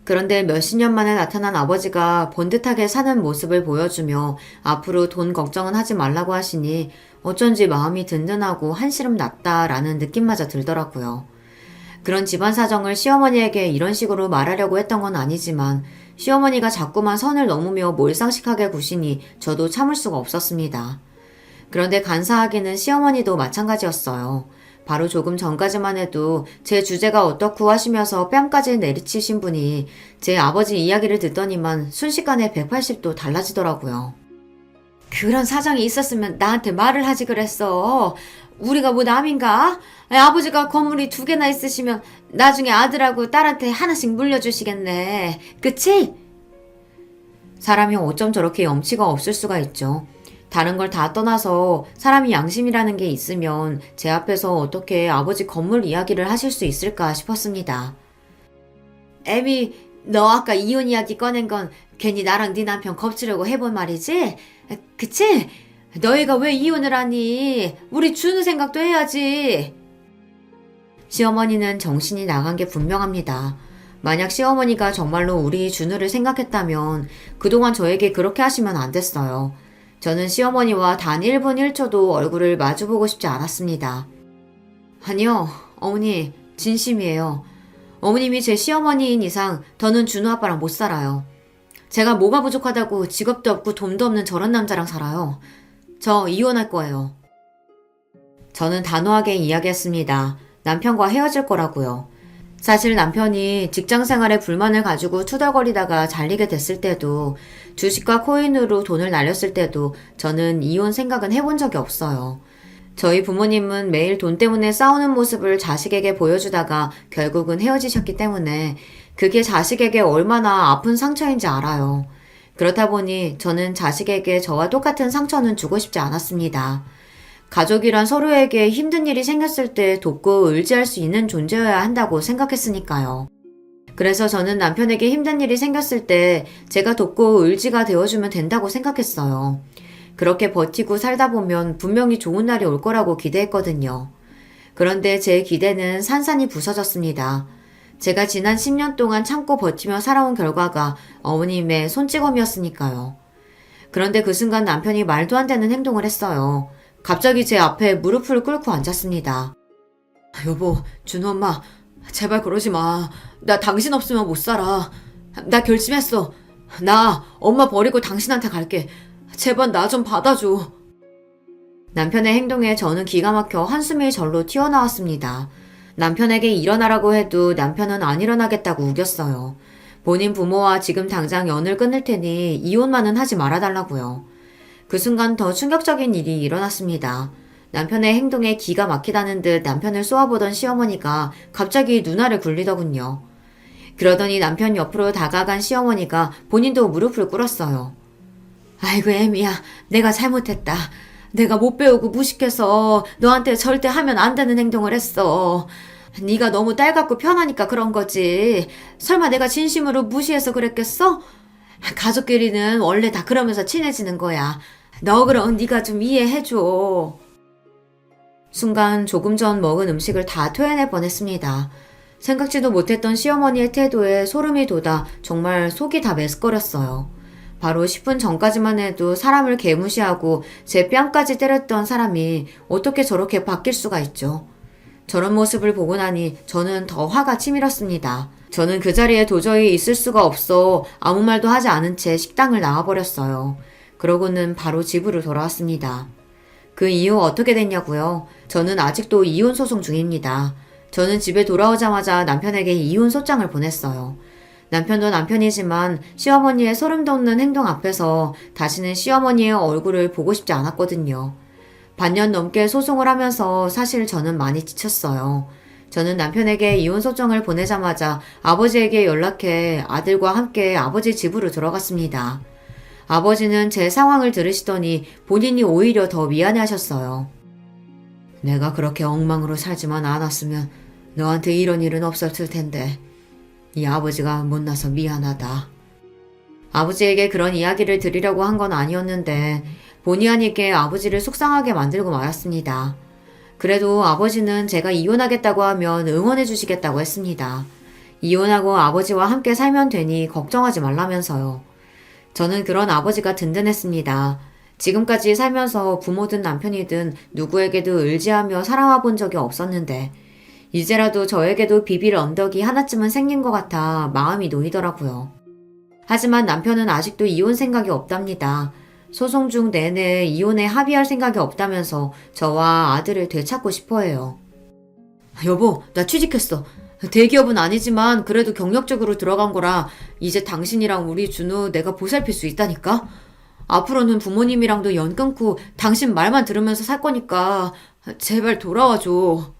그런데 몇십 년 만에 나타난 아버지가 번듯하게 사는 모습을 보여주며 앞으로 돈 걱정은 하지 말라고 하시니 어쩐지 마음이 든든하고 한시름 났다라는 느낌마저 들더라고요. 그런 집안 사정을 시어머니에게 이런 식으로 말하려고 했던 건 아니지만 시어머니가 자꾸만 선을 넘으며 몰상식하게 구시니 저도 참을 수가 없었습니다. 그런데 간사하게는 시어머니도 마찬가지였어요. 바로 조금 전까지만 해도 제 주제가 어떻고 하시면서 뺨까지 내리치신 분이 제 아버지 이야기를 듣더니만 순식간에 180도 달라지더라고요. 그런 사정이 있었으면 나한테 말을 하지 그랬어. 우리가 뭐 남인가? 아버지가 건물이 2개나 있으시면 나중에 아들하고 딸한테 하나씩 물려주시겠네. 그치? 사람이 어쩜 저렇게 염치가 없을 수가 있죠. 다른 걸 다 떠나서 사람이 양심이라는 게 있으면 제 앞에서 어떻게 아버지 건물 이야기를 하실 수 있을까 싶었습니다. 애미, 너 아까 이혼 이야기 꺼낸 건 괜히 나랑 네 남편 겁주려고 해본 말이지? 그치? 너희가 왜 이혼을 하니? 우리 준우 생각도 해야지. 시어머니는 정신이 나간 게 분명합니다. 만약 시어머니가 정말로 우리 준우를 생각했다면 그동안 저에게 그렇게 하시면 안 됐어요. 저는 시어머니와 단 1분 1초도 얼굴을 마주보고 싶지 않았습니다. 아니요, 어머니, 진심이에요. 어머님이 제 시어머니인 이상 더는 준우 아빠랑 못 살아요. 제가 뭐가 부족하다고 직업도 없고 돈도 없는 저런 남자랑 살아요. 저 이혼할 거예요. 저는 단호하게 이야기했습니다. 남편과 헤어질 거라고요. 사실 남편이 직장 생활에 불만을 가지고 투덜거리다가 잘리게 됐을 때도 주식과 코인으로 돈을 날렸을 때도 저는 이혼 생각은 해본 적이 없어요. 저희 부모님은 매일 돈 때문에 싸우는 모습을 자식에게 보여주다가 결국은 헤어지셨기 때문에 그게 자식에게 얼마나 아픈 상처인지 알아요. 그렇다 보니 저는 자식에게 저와 똑같은 상처는 주고 싶지 않았습니다. 가족이란 서로에게 힘든 일이 생겼을 때 돕고 의지할 수 있는 존재여야 한다고 생각했으니까요. 그래서 저는 남편에게 힘든 일이 생겼을 때 제가 돕고 의지가 되어주면 된다고 생각했어요. 그렇게 버티고 살다 보면 분명히 좋은 날이 올 거라고 기대했거든요. 그런데 제 기대는 산산이 부서졌습니다. 제가 지난 10년 동안 참고 버티며 살아온 결과가 어머님의 손찌검이었으니까요. 그런데 그 순간 남편이 말도 안 되는 행동을 했어요. 갑자기 제 앞에 무릎을 꿇고 앉았습니다. 여보, 준호 엄마, 제발 그러지 마. 나 당신 없으면 못 살아. 나 결심했어. 나 엄마 버리고 당신한테 갈게. 제발 나 좀 받아줘. 남편의 행동에 저는 기가 막혀 한숨이 절로 튀어나왔습니다. 남편에게 일어나라고 해도 남편은 안 일어나겠다고 우겼어요. 본인 부모와 지금 당장 연을 끊을 테니 이혼만은 하지 말아달라고요. 그 순간 더 충격적인 일이 일어났습니다. 남편의 행동에 기가 막히다는 듯 남편을 쏘아보던 시어머니가 갑자기 누나를 굴리더군요. 그러더니 남편 옆으로 다가간 시어머니가 본인도 무릎을 꿇었어요. 아이고 애미야, 내가 잘못했다. 내가 못 배우고 무식해서 너한테 절대 하면 안 되는 행동을 했어. 네가 너무 딸 같고 편하니까 그런 거지. 설마 내가 진심으로 무시해서 그랬겠어? 가족끼리는 원래 다 그러면서 친해지는 거야. 너 그럼 네가 좀 이해해줘. 순간 조금 전 먹은 음식을 다 토해낼 뻔했습니다. 생각지도 못했던 시어머니의 태도에 소름이 돋아 정말 속이 다 메스꺼렸어요. 바로 10분 전까지만 해도 사람을 개무시하고 제 뺨까지 때렸던 사람이 어떻게 저렇게 바뀔 수가 있죠. 저런 모습을 보고 나니 저는 더 화가 치밀었습니다. 저는 그 자리에 도저히 있을 수가 없어 아무 말도 하지 않은 채 식당을 나와버렸어요. 그러고는 바로 집으로 돌아왔습니다. 그 이후 어떻게 됐냐고요? 저는 아직도 이혼 소송 중입니다. 저는 집에 돌아오자마자 남편에게 이혼 소장을 보냈어요. 남편도 남편이지만 시어머니의 소름 돋는 행동 앞에서 다시는 시어머니의 얼굴을 보고 싶지 않았거든요. 반년 넘게 소송을 하면서 사실 저는 많이 지쳤어요. 저는 남편에게 이혼 소장을 보내자마자 아버지에게 연락해 아들과 함께 아버지 집으로 들어갔습니다. 아버지는 제 상황을 들으시더니 본인이 오히려 더 미안해하셨어요. 내가 그렇게 엉망으로 살지만 않았으면 너한테 이런 일은 없었을 텐데 이 아버지가 못나서 미안하다. 아버지에게 그런 이야기를 드리려고 한 건 아니었는데 본의 아니게 아버지를 속상하게 만들고 말았습니다. 그래도 아버지는 제가 이혼하겠다고 하면 응원해 주시겠다고 했습니다. 이혼하고 아버지와 함께 살면 되니 걱정하지 말라면서요. 저는 그런 아버지가 든든했습니다. 지금까지 살면서 부모든 남편이든 누구에게도 의지하며 살아와 본 적이 없었는데 이제라도 저에게도 비빌 언덕이 하나쯤은 생긴 것 같아 마음이 놓이더라고요. 하지만 남편은 아직도 이혼 생각이 없답니다. 소송 중 내내 이혼에 합의할 생각이 없다면서 저와 아들을 되찾고 싶어해요. 여보, 나 취직했어. 대기업은 아니지만 그래도 경력적으로 들어간 거라 이제 당신이랑 우리 준우 내가 보살필 수 있다니까? 앞으로는 부모님이랑도 연 끊고 당신 말만 들으면서 살 거니까 제발 돌아와줘.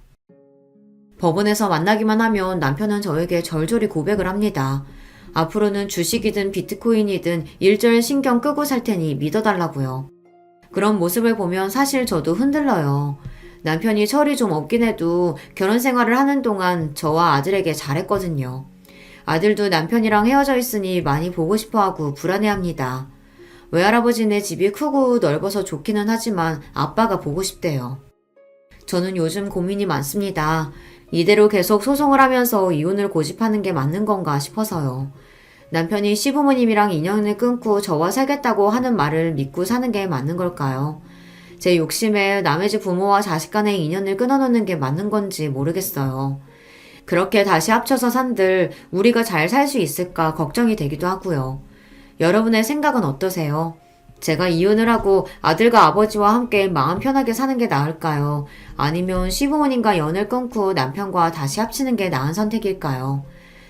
법원에서 만나기만 하면 남편은 저에게 절절히 고백을 합니다. 앞으로는 주식이든 비트코인이든 일절 신경 끄고 살 테니 믿어달라고요. 그런 모습을 보면 사실 저도 흔들려요. 남편이 철이 좀 없긴 해도 결혼 생활을 하는 동안 저와 아들에게 잘했거든요. 아들도 남편이랑 헤어져 있으니 많이 보고 싶어하고 불안해합니다. 외할아버지네 집이 크고 넓어서 좋기는 하지만 아빠가 보고 싶대요. 저는 요즘 고민이 많습니다. 이대로 계속 소송을 하면서 이혼을 고집하는 게 맞는 건가 싶어서요. 남편이 시부모님이랑 인연을 끊고 저와 살겠다고 하는 말을 믿고 사는 게 맞는 걸까요? 제 욕심에 남의 집 부모와 자식 간의 인연을 끊어놓는 게 맞는 건지 모르겠어요. 그렇게 다시 합쳐서 산들 우리가 잘 살 수 있을까 걱정이 되기도 하고요. 여러분의 생각은 어떠세요? 제가 이혼을 하고 아들과 아버지와 함께 마음 편하게 사는 게 나을까요? 아니면 시부모님과 연을 끊고 남편과 다시 합치는 게 나은 선택일까요?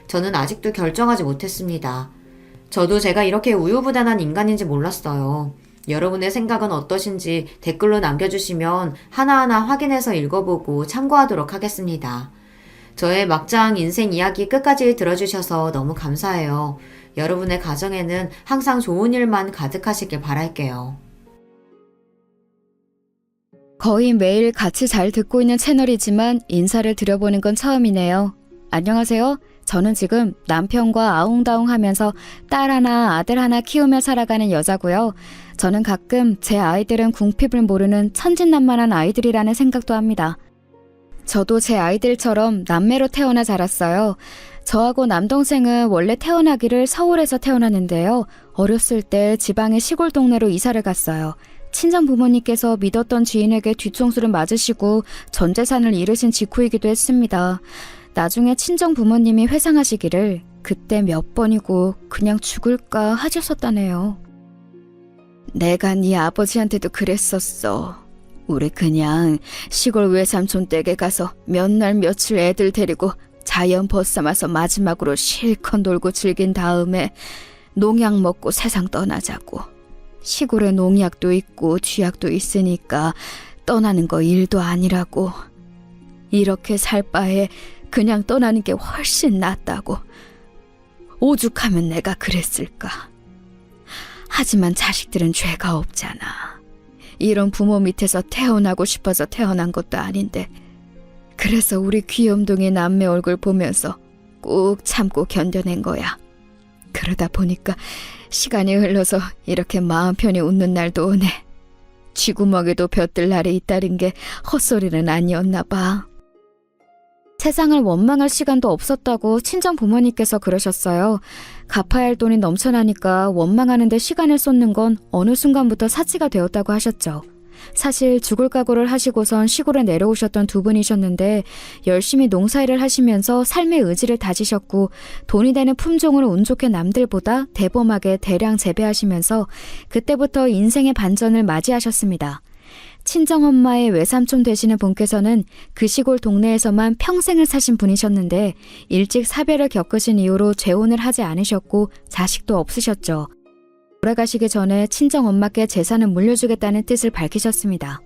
저는 아직도 결정하지 못했습니다. 저도 제가 이렇게 우유부단한 인간인지 몰랐어요. 여러분의 생각은 어떠신지 댓글로 남겨주시면 하나하나 확인해서 읽어보고 참고하도록 하겠습니다. 저의 막장 인생 이야기 끝까지 들어주셔서 너무 감사해요. 여러분의 가정에는 항상 좋은 일만 가득하시길 바랄게요. 거의 매일 같이 잘 듣고 있는 채널이지만 인사를 드려보는 건 처음이네요. 안녕하세요. 저는 지금 남편과 아웅다웅 하면서 딸 하나, 아들 하나 키우며 살아가는 여자고요. 저는 가끔 제 아이들은 궁핍을 모르는 천진난만한 아이들이라는 생각도 합니다. 저도 제 아이들처럼 남매로 태어나 자랐어요. 저하고 남동생은 원래 태어나기를 서울에서 태어났는데요. 어렸을 때 지방의 시골 동네로 이사를 갔어요. 친정 부모님께서 믿었던 지인에게 뒤통수를 맞으시고 전 재산을 잃으신 직후이기도 했습니다. 나중에 친정 부모님이 회상하시기를 그때 몇 번이고 그냥 죽을까 하셨었다네요. 내가 네 아버지한테도 그랬었어. 우리 그냥 시골 외삼촌 댁에 가서 몇 날 며칠 애들 데리고 자연 벗삼아서 마지막으로 실컷 놀고 즐긴 다음에 농약 먹고 세상 떠나자고. 시골에 농약도 있고 쥐약도 있으니까 떠나는 거 일도 아니라고. 이렇게 살 바에 그냥 떠나는 게 훨씬 낫다고. 오죽하면 내가 그랬을까. 하지만 자식들은 죄가 없잖아. 이런 부모 밑에서 태어나고 싶어서 태어난 것도 아닌데. 그래서 우리 귀염둥이 남매 얼굴 보면서 꾹 참고 견뎌낸 거야. 그러다 보니까 시간이 흘러서 이렇게 마음 편히 웃는 날도 오네. 쥐구멍에도 볕들 날이 있다는 게 헛소리는 아니었나 봐. 세상을 원망할 시간도 없었다고 친정 부모님께서 그러셨어요. 갚아야 할 돈이 넘쳐나니까 원망하는 데 시간을 쏟는 건 어느 순간부터 사치가 되었다고 하셨죠. 사실 죽을 각오를 하시고선 시골에 내려오셨던 두 분이셨는데 열심히 농사일을 하시면서 삶의 의지를 다지셨고 돈이 되는 품종을 운 좋게 남들보다 대범하게 대량 재배하시면서 그때부터 인생의 반전을 맞이하셨습니다. 친정엄마의 외삼촌 되시는 분께서는 그 시골 동네에서만 평생을 사신 분이셨는데 일찍 사별을 겪으신 이후로 재혼을 하지 않으셨고 자식도 없으셨죠. 돌아가시기 전에 친정엄마께 재산을 물려주겠다는 뜻을 밝히셨습니다.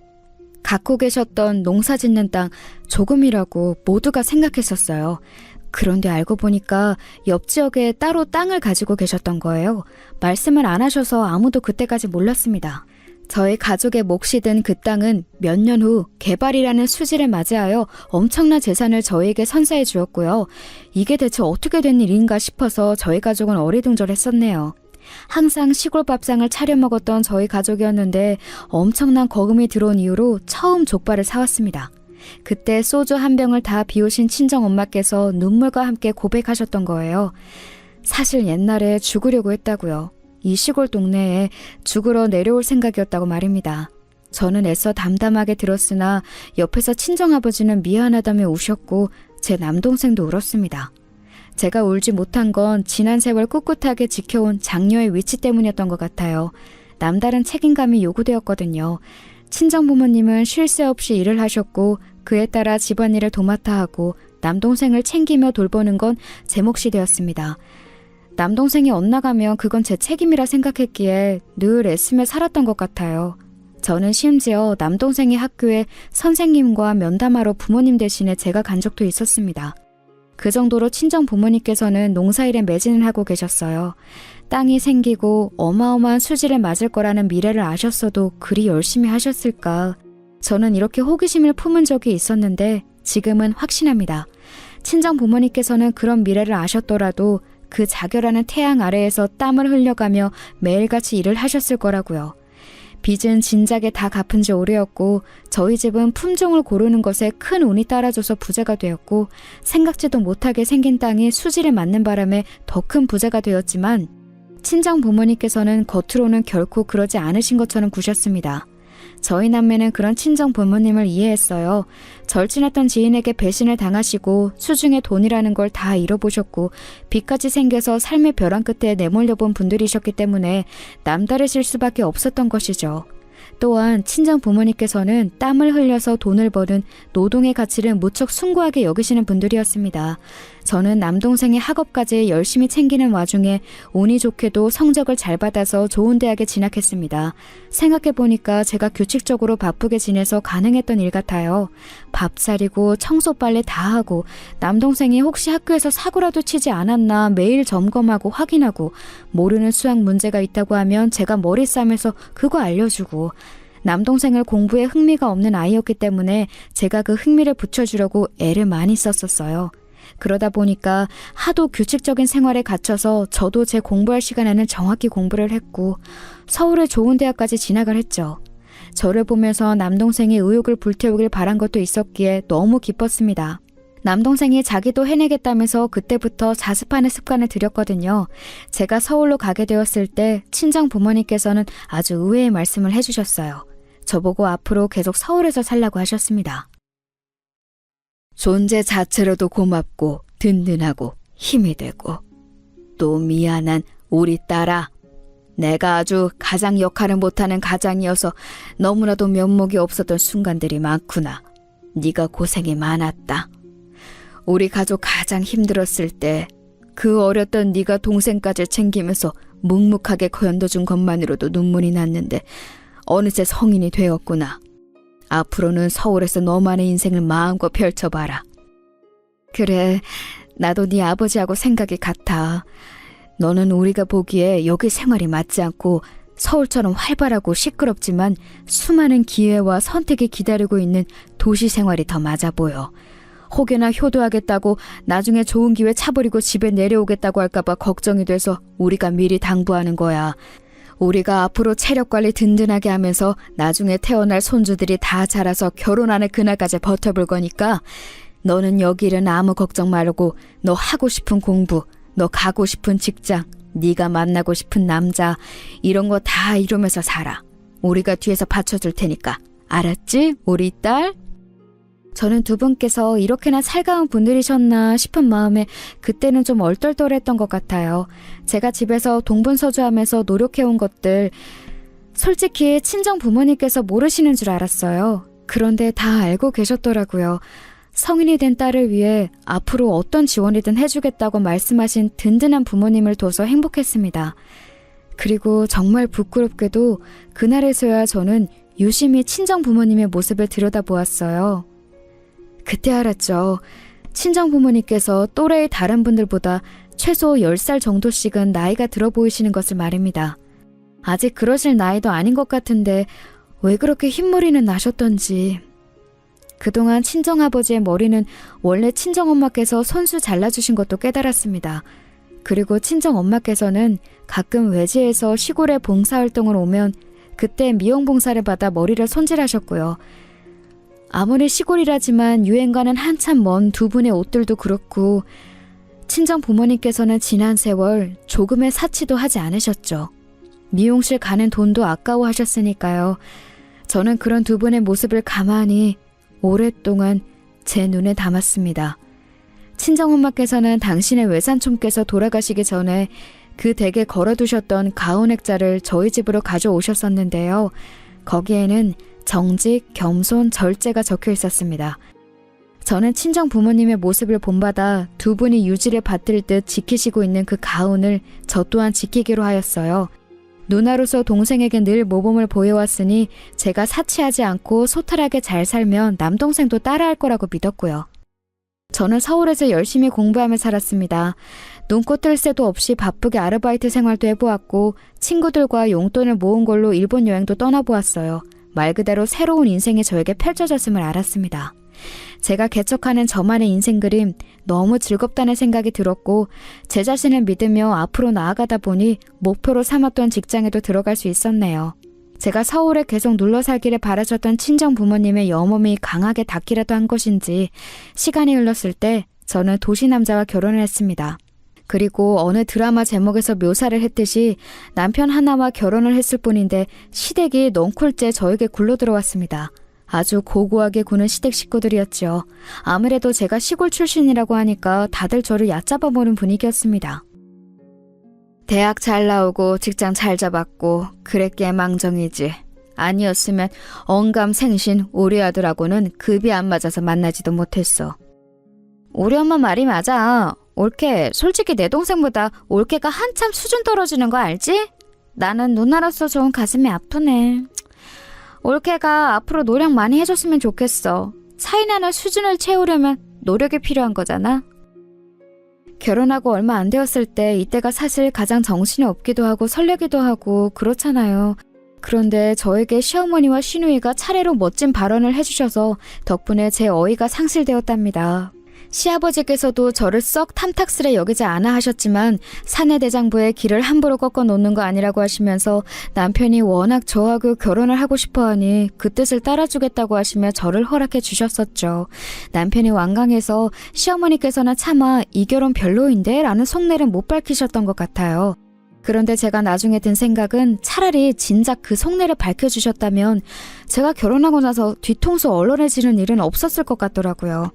갖고 계셨던 농사 짓는 땅 조금이라고 모두가 생각했었어요. 그런데 알고 보니까 옆 지역에 따로 땅을 가지고 계셨던 거예요. 말씀을 안 하셔서 아무도 그때까지 몰랐습니다. 저희 가족의 몫이 된 그 땅은 몇 년 후 개발이라는 수지를 맞이하여 엄청난 재산을 저희에게 선사해 주었고요. 이게 대체 어떻게 된 일인가 싶어서 저희 가족은 어리둥절했었네요. 항상 시골 밥상을 차려 먹었던 저희 가족이었는데 엄청난 거금이 들어온 이후로 처음 족발을 사왔습니다. 그때 소주 한 병을 다 비우신 친정엄마께서 눈물과 함께 고백하셨던 거예요. 사실 옛날에 죽으려고 했다고요. 이 시골 동네에 죽으러 내려올 생각이었다고 말입니다. 저는 애써 담담하게 들었으나 옆에서 친정아버지는 미안하다며 우셨고 제 남동생도 울었습니다. 제가 울지 못한 건 지난 세월 꿋꿋하게 지켜온 장녀의 위치 때문이었던 것 같아요. 남다른 책임감이 요구되었거든요. 친정부모님은 쉴 새 없이 일을 하셨고 그에 따라 집안일을 도맡아 하고 남동생을 챙기며 돌보는 건 제 몫이 되었습니다. 남동생이 엇나가면 그건 제 책임이라 생각했기에 늘 애쓰며 살았던 것 같아요. 저는 심지어 남동생의 학교에 선생님과 면담하러 부모님 대신에 제가 간 적도 있었습니다. 그 정도로 친정 부모님께서는 농사일에 매진을 하고 계셨어요. 땅이 생기고 어마어마한 수지를 맞을 거라는 미래를 아셨어도 그리 열심히 하셨을까. 저는 이렇게 호기심을 품은 적이 있었는데 지금은 확신합니다. 친정 부모님께서는 그런 미래를 아셨더라도 그 자결하는 태양 아래에서 땀을 흘려가며 매일같이 일을 하셨을 거라고요. 빚은 진작에 다 갚은 지 오래였고 저희 집은 품종을 고르는 것에 큰 운이 따라줘서 부자가 되었고 생각지도 못하게 생긴 땅이 수지를 맞는 바람에 더 큰 부자가 되었지만 친정 부모님께서는 겉으로는 결코 그러지 않으신 것처럼 구셨습니다. 저희 남매는 그런 친정 부모님을 이해했어요. 절친했던 지인에게 배신을 당하시고 수중에 돈이라는 걸 다 잃어보셨고 빚까지 생겨서 삶의 벼랑 끝에 내몰려 본 분들이셨기 때문에 남다르실 수밖에 없었던 것이죠. 또한 친정 부모님께서는 땀을 흘려서 돈을 버는 노동의 가치를 무척 숭고하게 여기시는 분들이었습니다. 저는 남동생의 학업까지 열심히 챙기는 와중에 운이 좋게도 성적을 잘 받아서 좋은 대학에 진학했습니다. 생각해보니까 제가 규칙적으로 바쁘게 지내서 가능했던 일 같아요. 밥 차리고 청소 빨래 다 하고 남동생이 혹시 학교에서 사고라도 치지 않았나 매일 점검하고 확인하고 모르는 수학 문제가 있다고 하면 제가 머리 싸매서 그거 알려주고 남동생을 공부에 흥미가 없는 아이였기 때문에 제가 그 흥미를 붙여주려고 애를 많이 썼었어요. 그러다 보니까 하도 규칙적인 생활에 갇혀서 저도 제 공부할 시간에는 정확히 공부를 했고 서울의 좋은 대학까지 진학을 했죠. 저를 보면서 남동생이 의욕을 불태우길 바란 것도 있었기에 너무 기뻤습니다. 남동생이 자기도 해내겠다면서 그때부터 자습하는 습관을 들였거든요. 제가 서울로 가게 되었을 때 친정 부모님께서는 아주 의외의 말씀을 해주셨어요. 저보고 앞으로 계속 서울에서 살라고 하셨습니다. 존재 자체로도 고맙고 든든하고 힘이 되고 또 미안한 우리 딸아. 내가 아주 가장 역할을 못하는 가장이어서 너무나도 면목이 없었던 순간들이 많구나. 네가 고생이 많았다. 우리 가족 가장 힘들었을 때 그 어렸던 네가 동생까지 챙기면서 묵묵하게 거연둬준 것만으로도 눈물이 났는데 어느새 성인이 되었구나. 앞으로는 서울에서 너만의 인생을 마음껏 펼쳐봐라. 그래, 나도 네 아버지하고 생각이 같아. 너는 우리가 보기에 여기 생활이 맞지 않고 서울처럼 활발하고 시끄럽지만 수많은 기회와 선택이 기다리고 있는 도시 생활이 더 맞아 보여. 혹여나 효도하겠다고 나중에 좋은 기회 차버리고 집에 내려오겠다고 할까봐 걱정이 돼서 우리가 미리 당부하는 거야. 우리가 앞으로 체력 관리 든든하게 하면서 나중에 태어날 손주들이 다 자라서 결혼하는 그날까지 버텨볼 거니까 너는 여기 일은 아무 걱정 말고 너 하고 싶은 공부, 너 가고 싶은 직장, 네가 만나고 싶은 남자 이런 거 다 이루면서 살아. 우리가 뒤에서 받쳐줄 테니까. 알았지? 우리 딸? 저는 두 분께서 이렇게나 살가운 분들이셨나 싶은 마음에 그때는 좀 얼떨떨했던 것 같아요. 제가 집에서 동분서주하면서 노력해온 것들 솔직히 친정 부모님께서 모르시는 줄 알았어요. 그런데 다 알고 계셨더라고요. 성인이 된 딸을 위해 앞으로 어떤 지원이든 해주겠다고 말씀하신 든든한 부모님을 둬서 행복했습니다. 그리고 정말 부끄럽게도 그날에서야 저는 유심히 친정 부모님의 모습을 들여다보았어요. 그때 알았죠. 친정 부모님께서 또래의 다른 분들보다 최소 10살 정도씩은 나이가 들어 보이시는 것을 말입니다. 아직 그러실 나이도 아닌 것 같은데 왜 그렇게 흰머리는 나셨던지. 그동안 친정아버지의 머리는 원래 친정엄마께서 손수 잘라주신 것도 깨달았습니다. 그리고 친정엄마께서는 가끔 외지에서 시골에 봉사활동을 오면 그때 미용봉사를 받아 머리를 손질하셨고요. 아무리 시골이라지만 유행과는 한참 먼 두 분의 옷들도 그렇고 친정 부모님께서는 지난 세월 조금의 사치도 하지 않으셨죠. 미용실 가는 돈도 아까워하셨으니까요. 저는 그런 두 분의 모습을 가만히 오랫동안 제 눈에 담았습니다. 친정엄마께서는 당신의 외삼촌께서 돌아가시기 전에 그 댁에 걸어두셨던 가온 액자를 저희 집으로 가져오셨었는데요. 거기에는 정직, 겸손, 절제가 적혀 있었습니다. 저는 친정 부모님의 모습을 본받아 두 분이 유지를 받들 듯 지키시고 있는 그 가온을 저 또한 지키기로 하였어요. 누나로서 동생에게 늘 모범을 보여왔으니 제가 사치하지 않고 소탈하게 잘 살면 남동생도 따라할 거라고 믿었고요. 저는 서울에서 열심히 공부하며 살았습니다. 눈코 뜰 새도 없이 바쁘게 아르바이트 생활도 해보았고 친구들과 용돈을 모은 걸로 일본 여행도 떠나보았어요. 말 그대로 새로운 인생이 저에게 펼쳐졌음을 알았습니다. 제가 개척하는 저만의 인생 그림 너무 즐겁다는 생각이 들었고 제 자신을 믿으며 앞으로 나아가다 보니 목표로 삼았던 직장에도 들어갈 수 있었네요. 제가 서울에 계속 눌러 살기를 바라셨던 친정 부모님의 염원이 강하게 닿기라도 한 것인지 시간이 흘렀을 때 저는 도시 남자와 결혼을 했습니다. 그리고 어느 드라마 제목에서 묘사를 했듯이 남편 하나와 결혼을 했을 뿐인데 시댁이 넝쿨째 저에게 굴러 들어왔습니다. 아주 고고하게 구는 시댁 식구들이었죠. 아무래도 제가 시골 출신이라고 하니까 다들 저를 얕잡아 보는 분위기였습니다. 대학 잘 나오고 직장 잘 잡았고 그랬기에 망정이지. 아니었으면 언감생신 우리 아들하고는 급이 안 맞아서 만나지도 못했어. 우리 엄마 말이 맞아. 올케 솔직히 내 동생보다 올케가 한참 수준 떨어지는 거 알지? 나는 누나로서 좀 가슴이 아프네. 올케가 앞으로 노력 많이 해줬으면 좋겠어. 차이나는 수준을 채우려면 노력이 필요한 거잖아. 결혼하고 얼마 안 되었을 때 이때가 사실 가장 정신이 없기도 하고 설레기도 하고 그렇잖아요. 그런데 저에게 시어머니와 시누이가 차례로 멋진 발언을 해주셔서 덕분에 제 어이가 상실되었답니다. 시아버지께서도 저를 썩 탐탁스레 여기지 않아 하셨지만 사내대장부의 길을 함부로 꺾어 놓는 거 아니라고 하시면서 남편이 워낙 저하고 결혼을 하고 싶어하니 그 뜻을 따라주겠다고 하시며 저를 허락해 주셨었죠. 남편이 완강해서 시어머니께서는 차마 이 결혼 별로인데 라는 속내를 못 밝히셨던 것 같아요. 그런데 제가 나중에 든 생각은 차라리 진작 그 속내를 밝혀주셨다면 제가 결혼하고 나서 뒤통수 얼얼해지는 일은 없었을 것 같더라고요.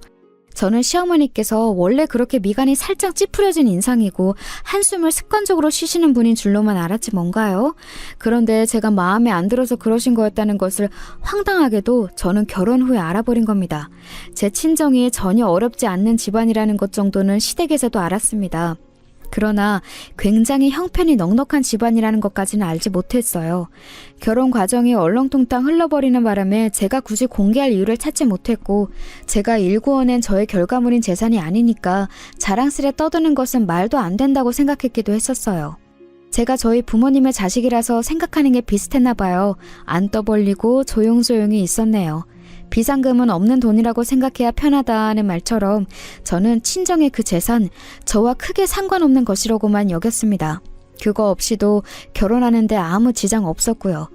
저는 시어머니께서 원래 그렇게 미간이 살짝 찌푸려진 인상이고 한숨을 습관적으로 쉬시는 분인 줄로만 알았지 뭔가요? 그런데 제가 마음에 안 들어서 그러신 거였다는 것을 황당하게도 저는 결혼 후에 알아버린 겁니다. 제 친정이 전혀 어렵지 않는 집안이라는 것 정도는 시댁에서도 알았습니다. 그러나 굉장히 형편이 넉넉한 집안이라는 것까지는 알지 못했어요. 결혼 과정이 얼렁뚱땅 흘러버리는 바람에 제가 굳이 공개할 이유를 찾지 못했고 제가 일구어낸 저의 결과물인 재산이 아니니까 자랑스레 떠드는 것은 말도 안 된다고 생각했기도 했었어요. 제가 저희 부모님의 자식이라서 생각하는 게 비슷했나 봐요. 안 떠벌리고 조용조용히 있었네요. 비상금은 없는 돈이라고 생각해야 편하다는 말처럼 저는 친정의 그 재산, 저와 크게 상관없는 것이라고만 여겼습니다. 그거 없이도 결혼하는데 아무 지장 없었고요.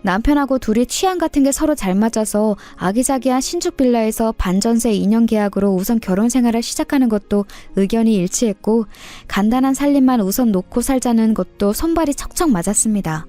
남편하고 둘이 취향 같은 게 서로 잘 맞아서 아기자기한 신축 빌라에서 반전세 2년 계약으로 우선 결혼 생활을 시작하는 것도 의견이 일치했고 간단한 살림만 우선 놓고 살자는 것도 손발이 척척 맞았습니다.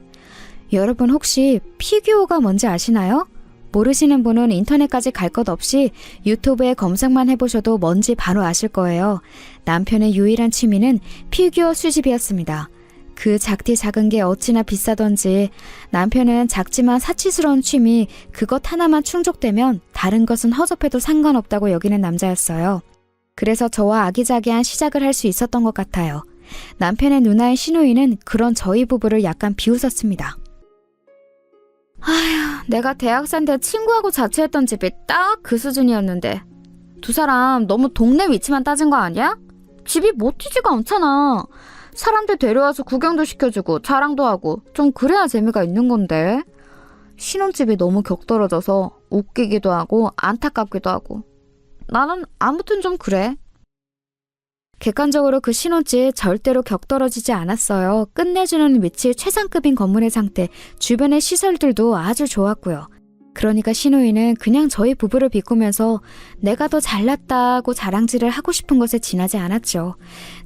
여러분 혹시 피규어가 뭔지 아시나요? 모르시는 분은 인터넷까지 갈 것 없이 유튜브에 검색만 해보셔도 뭔지 바로 아실 거예요. 남편의 유일한 취미는 피규어 수집이었습니다. 그 작디 작은 게 어찌나 비싸던지 남편은 작지만 사치스러운 취미 그것 하나만 충족되면 다른 것은 허접해도 상관없다고 여기는 남자였어요. 그래서 저와 아기자기한 시작을 할 수 있었던 것 같아요. 남편의 누나인 시누이는 그런 저희 부부를 약간 비웃었습니다. 아휴, 내가 대학생 때 친구하고 자취했던 집이 딱 그 수준이었는데 두 사람 너무 동네 위치만 따진 거 아니야? 집이 멋지지가 않잖아. 사람들 데려와서 구경도 시켜주고 자랑도 하고 좀 그래야 재미가 있는 건데. 신혼집이 너무 격떨어져서 웃기기도 하고 안타깝기도 하고. 나는 아무튼 좀 그래. 객관적으로 그 신혼집 절대로 격떨어지지 않았어요. 끝내주는 위치 최상급인 건물의 상태, 주변의 시설들도 아주 좋았고요. 그러니까 신우이는 그냥 저희 부부를 비꾸면서 내가 더 잘났다고 자랑질을 하고 싶은 것에 지나지 않았죠.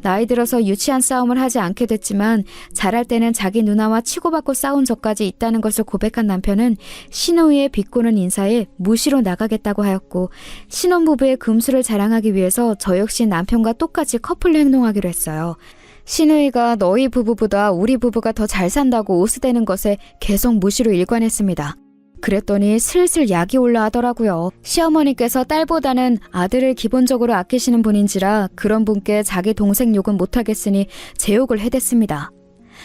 나이 들어서 유치한 싸움을 하지 않게 됐지만 잘할 때는 자기 누나와 치고받고 싸운 적까지 있다는 것을 고백한 남편은 신우이의 비꼬는 인사에 무시로 나가겠다고 하였고, 신혼부부의 금수를 자랑하기 위해서 저 역시 남편과 똑같이 커플로 행동하기로 했어요. 신우이가 너희 부부보다 우리 부부가 더 잘 산다고 오스대는 것에 계속 무시로 일관했습니다. 그랬더니 슬슬 약이 올라하더라고요. 시어머니께서 딸보다는 아들을 기본적으로 아끼시는 분인지라 그런 분께 자기 동생 욕은 못하겠으니 제 욕을 해댔습니다.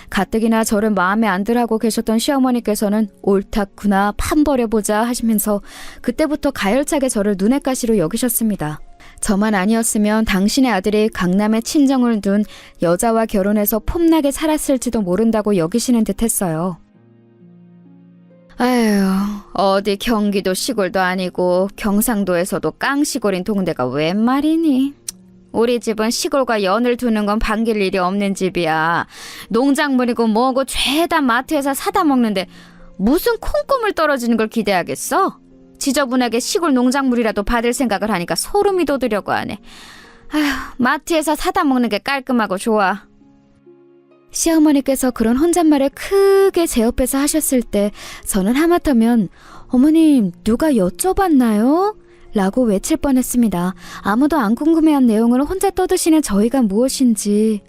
가뜩이나 저를 마음에 안 들하고 계셨던 시어머니께서는 옳다구나 판버려보자 하시면서 그때부터 가열차게 저를 눈엣 가시로 여기셨습니다. 저만 아니었으면 당신의 아들이 강남에 친정을 둔 여자와 결혼해서 폼나게 살았을지도 모른다고 여기시는 듯 했어요. 아휴, 어디 경기도 시골도 아니고 경상도에서도 깡시골인 동네가 웬 말이니? 우리 집은 시골과 연을 두는 건 반길 일이 없는 집이야. 농작물이고 뭐고 죄다 마트에서 사다 먹는데 무슨 콩고물 떨어지는 걸 기대하겠어? 지저분하게 시골 농작물이라도 받을 생각을 하니까 소름이 돋으려고 하네. 아휴, 마트에서 사다 먹는 게 깔끔하고 좋아. 시어머니께서 그런 혼잣말을 크게 제 옆에서 하셨을 때 저는 하마터면 어머님 누가 여쭤봤나요? 라고 외칠 뻔했습니다. 아무도 안 궁금해한 내용을 혼자 떠드시는 저희가 무엇인지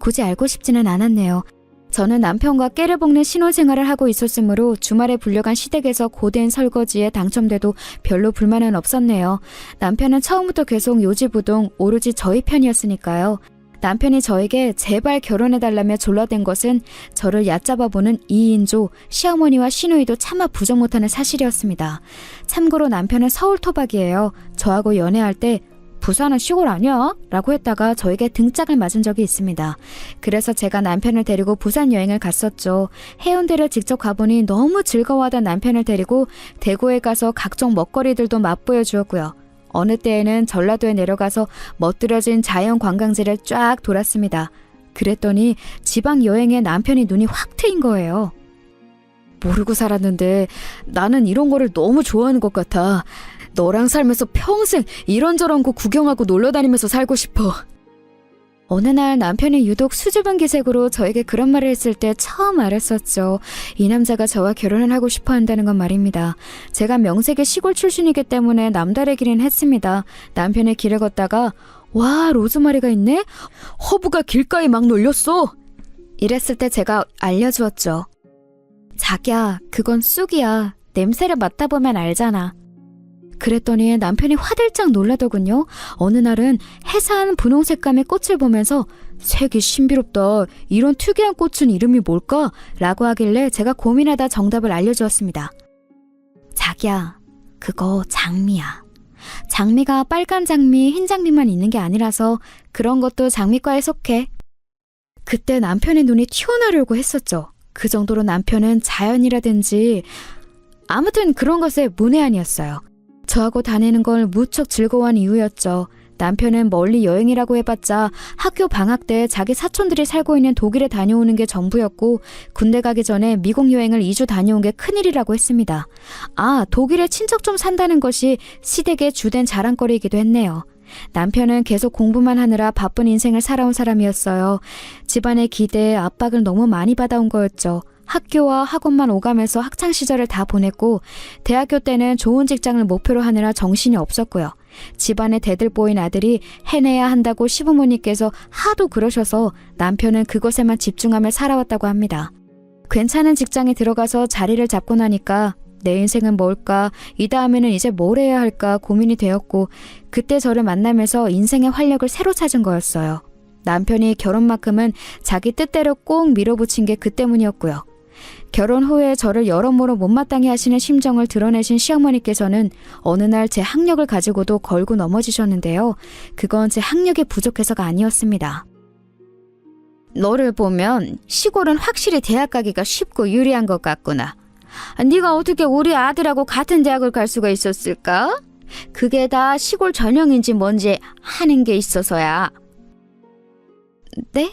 굳이 알고 싶지는 않았네요. 저는 남편과 깨를 볶는 신혼생활을 하고 있었으므로 주말에 불려간 시댁에서 고된 설거지에 당첨돼도 별로 불만은 없었네요. 남편은 처음부터 계속 요지부동 오로지 저희 편이었으니까요. 남편이 저에게 제발 결혼해달라며 졸라댄 것은 저를 얕잡아보는 2인조 시어머니와 시누이도 차마 부정 못하는 사실이었습니다. 참고로 남편은 서울 토박이에요. 저하고 연애할 때 부산은 시골 아니야? 라고 했다가 저에게 등짝을 맞은 적이 있습니다. 그래서 제가 남편을 데리고 부산 여행을 갔었죠. 해운대를 직접 가보니 너무 즐거워하던 남편을 데리고 대구에 가서 각종 먹거리들도 맛보여 주었고요. 어느 때에는 전라도에 내려가서 멋들어진 자연 관광지를 쫙 돌았습니다. 그랬더니 지방 여행에 남편이 눈이 확 트인 거예요. 모르고 살았는데 나는 이런 거를 너무 좋아하는 것 같아. 너랑 살면서 평생 이런저런 곳 구경하고 놀러다니면서 살고 싶어. 어느 날 남편이 유독 수줍은 기색으로 저에게 그런 말을 했을 때 처음 알았었죠. 이 남자가 저와 결혼을 하고 싶어 한다는 건 말입니다. 제가 명색의 시골 출신이기 때문에 남다르기는 했습니다. 남편의 길을 걷다가 와, 로즈마리가 있네? 허브가 길가에 막 놀렸어. 이랬을 때 제가 알려주었죠. 자기야, 그건 쑥이야. 냄새를 맡아보면 알잖아. 그랬더니 남편이 화들짝 놀라더군요. 어느 날은 해산 분홍 색감의 꽃을 보면서 색이 신비롭다. 이런 특이한 꽃은 이름이 뭘까? 라고 하길래 제가 고민하다 정답을 알려주었습니다. 자기야, 그거 장미야. 장미가 빨간 장미, 흰 장미만 있는 게 아니라서 그런 것도 장미과에 속해. 그때 남편의 눈이 튀어나오려고 했었죠. 그 정도로 남편은 자연이라든지 아무튼 그런 것에 문외한이었어요. 저하고 다니는 걸 무척 즐거워한 이유였죠. 남편은 멀리 여행이라고 해봤자 학교 방학 때 자기 사촌들이 살고 있는 독일에 다녀오는 게 전부였고 군대 가기 전에 미국 여행을 2주 다녀온 게 큰일이라고 했습니다. 아, 독일에 친척 좀 산다는 것이 시댁의 주된 자랑거리이기도 했네요. 남편은 계속 공부만 하느라 바쁜 인생을 살아온 사람이었어요. 집안의 기대에 압박을 너무 많이 받아온 거였죠. 학교와 학원만 오가면서 학창시절을 다 보냈고 대학교 때는 좋은 직장을 목표로 하느라 정신이 없었고요. 집안에 대들보인 아들이 해내야 한다고 시부모님께서 하도 그러셔서 남편은 그것에만 집중하며 살아왔다고 합니다. 괜찮은 직장에 들어가서 자리를 잡고 나니까 내 인생은 뭘까? 이 다음에는 이제 뭘 해야 할까 고민이 되었고 그때 저를 만나면서 인생의 활력을 새로 찾은 거였어요. 남편이 결혼만큼은 자기 뜻대로 꼭 밀어붙인 게 그 때문이었고요. 결혼 후에 저를 여러모로 못마땅해 하시는 심정을 드러내신 시어머니께서는 어느 날 제 학력을 가지고도 걸고 넘어지셨는데요. 그건 제 학력이 부족해서가 아니었습니다. 너를 보면 시골은 확실히 대학 가기가 쉽고 유리한 것 같구나. 네가 어떻게 우리 아들하고 같은 대학을 갈 수가 있었을까? 그게 다 시골 전형인지 뭔지 하는 게 있어서야. 네?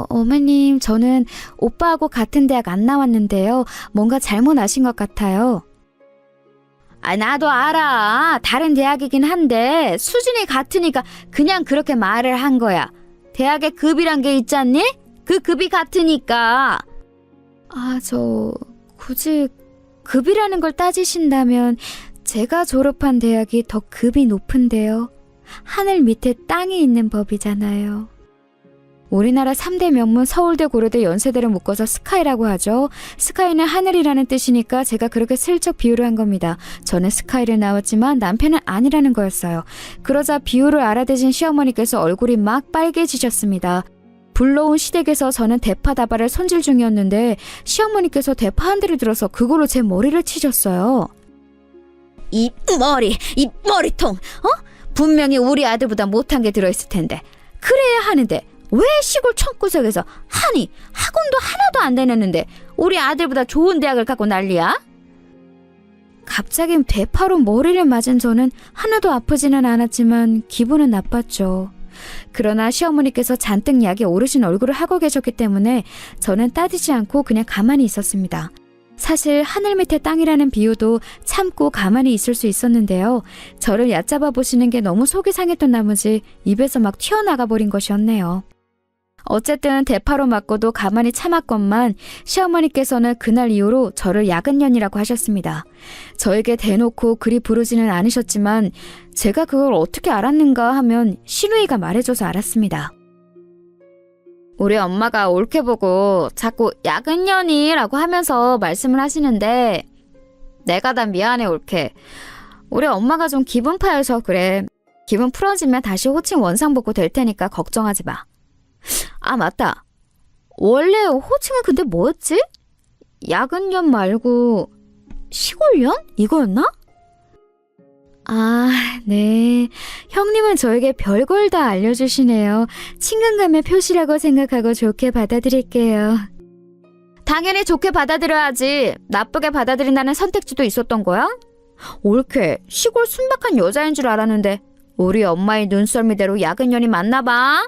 어머님, 저는 오빠하고 같은 대학 안 나왔는데요. 뭔가 잘못 아신 것 같아요. 나도 알아. 다른 대학이긴 한데 수준이 같으니까 그냥 그렇게 말을 한 거야. 대학에 급이란 게 있잖니? 그 급이 같으니까. 굳이 급이라는 걸 따지신다면 제가 졸업한 대학이 더 급이 높은데요. 하늘 밑에 땅이 있는 법이잖아요. 우리나라 3대 명문 서울대, 고려대, 연세대를 묶어서 스카이라고 하죠. 스카이는 하늘이라는 뜻이니까 제가 그렇게 슬쩍 비유를 한 겁니다. 저는 스카이를 나왔지만 남편은 아니라는 거였어요. 그러자 비유를 알아대신 시어머니께서 얼굴이 막 빨개지셨습니다. 불러온 시댁에서 저는 대파다발을 손질 중이었는데 시어머니께서 대파 한 대를 들어서 그걸로 제 머리를 치셨어요. 이 머리통, 분명히 우리 아들보다 못한 게 들어있을 텐데. 그래야 하는데 왜 시골 촌구석에서 학원도 하나도 안 다녔는데 우리 아들보다 좋은 대학을 갖고 난리야? 갑자기 대파로 머리를 맞은 저는 하나도 아프지는 않았지만 기분은 나빴죠. 그러나 시어머니께서 잔뜩 약이 오르신 얼굴을 하고 계셨기 때문에 저는 따지지 않고 그냥 가만히 있었습니다. 사실 하늘 밑에 땅이라는 비유도 참고 가만히 있을 수 있었는데요. 저를 얕잡아 보시는 게 너무 속이 상했던 나머지 입에서 막 튀어나가 버린 것이었네요. 어쨌든 대파로 맞고도 가만히 참았건만 시어머니께서는 그날 이후로 저를 야근년이라고 하셨습니다. 저에게 대놓고 그리 부르지는 않으셨지만 제가 그걸 어떻게 알았는가 하면 시누이가 말해줘서 알았습니다. 우리 엄마가 옳게 보고 자꾸 야근년이라고 하면서 말씀을 하시는데 내가 다 미안해 옳게. 우리 엄마가 좀 기분 파여서 그래. 기분 풀어지면 다시 호칭 원상복구 될 테니까 걱정하지 마. 맞다. 원래 호칭은 근데 뭐였지? 야근년 말고 시골년? 이거였나? 네. 형님은 저에게 별걸 다 알려주시네요. 친근감의 표시라고 생각하고 좋게 받아들일게요. 당연히 좋게 받아들여야지. 나쁘게 받아들인다는 선택지도 있었던 거야? 옳게 시골 순박한 여자인 줄 알았는데 우리 엄마의 눈썰미대로 야근년이 맞나 봐.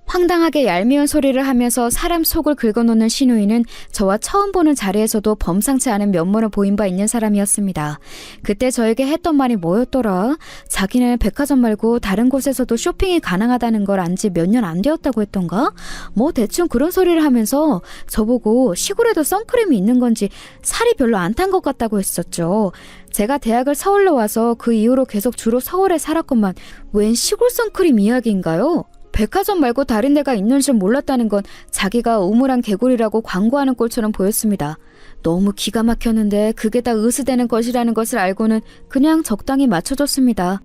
황당하게 얄미운 소리를 하면서 사람 속을 긁어놓는 시누이는 저와 처음 보는 자리에서도 범상치 않은 면모를 보인 바 있는 사람이었습니다. 그때 저에게 했던 말이 뭐였더라? 자기는 백화점 말고 다른 곳에서도 쇼핑이 가능하다는 걸 안 지 몇 년 안 되었다고 했던가? 뭐 대충 그런 소리를 하면서 저보고 시골에도 선크림이 있는 건지 살이 별로 안 탄 것 같다고 했었죠. 제가 대학을 서울로 와서 그 이후로 계속 주로 서울에 살았건만 웬 시골 선크림 이야기인가요? 백화점 말고 다른 데가 있는 줄 몰랐다는 건 자기가 우물안 개구리라고 광고하는 꼴처럼 보였습니다. 너무 기가 막혔는데 그게 다 의스대는 것이라는 것을 알고는 그냥 적당히 맞춰줬습니다.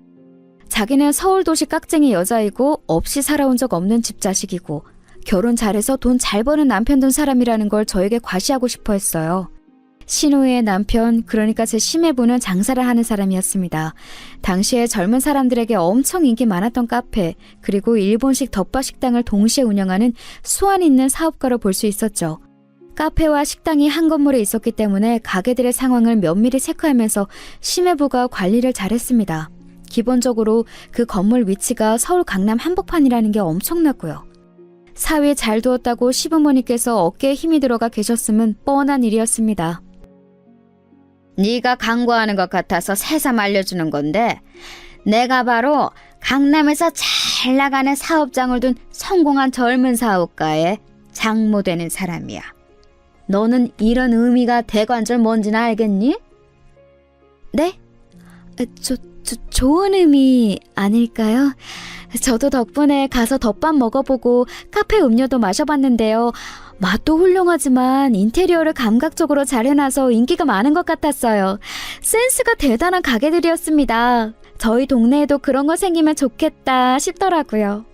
자기는 서울도시 깍쟁이 여자이고 없이 살아온 적 없는 집 자식이고 결혼 잘해서 돈 잘 버는 남편 둔 사람이라는 걸 저에게 과시하고 싶어 했어요. 신우의 남편, 그러니까 제 시매부는 장사를 하는 사람이었습니다. 당시에 젊은 사람들에게 엄청 인기 많았던 카페, 그리고 일본식 덮밥 식당을 동시에 운영하는 수완 있는 사업가로 볼 수 있었죠. 카페와 식당이 한 건물에 있었기 때문에 가게들의 상황을 면밀히 체크하면서 시매부가 관리를 잘했습니다. 기본적으로 그 건물 위치가 서울 강남 한복판이라는 게 엄청났고요. 사위 잘 두었다고 시부모님께서 어깨에 힘이 들어가 계셨음은 뻔한 일이었습니다. 네가 광고하는 것 같아서 새삼 알려주는 건데 내가 바로 강남에서 잘 나가는 사업장을 둔 성공한 젊은 사업가의 장모 되는 사람이야. 너는 이런 의미가 대관절 뭔지는 알겠니? 네? 좋은 의미 아닐까요? 저도 덕분에 가서 덮밥 먹어보고 카페 음료도 마셔봤는데요. 맛도 훌륭하지만 인테리어를 감각적으로 잘 해놔서 인기가 많은 것 같았어요. 센스가 대단한 가게들이었습니다. 저희 동네에도 그런 거 생기면 좋겠다 싶더라고요.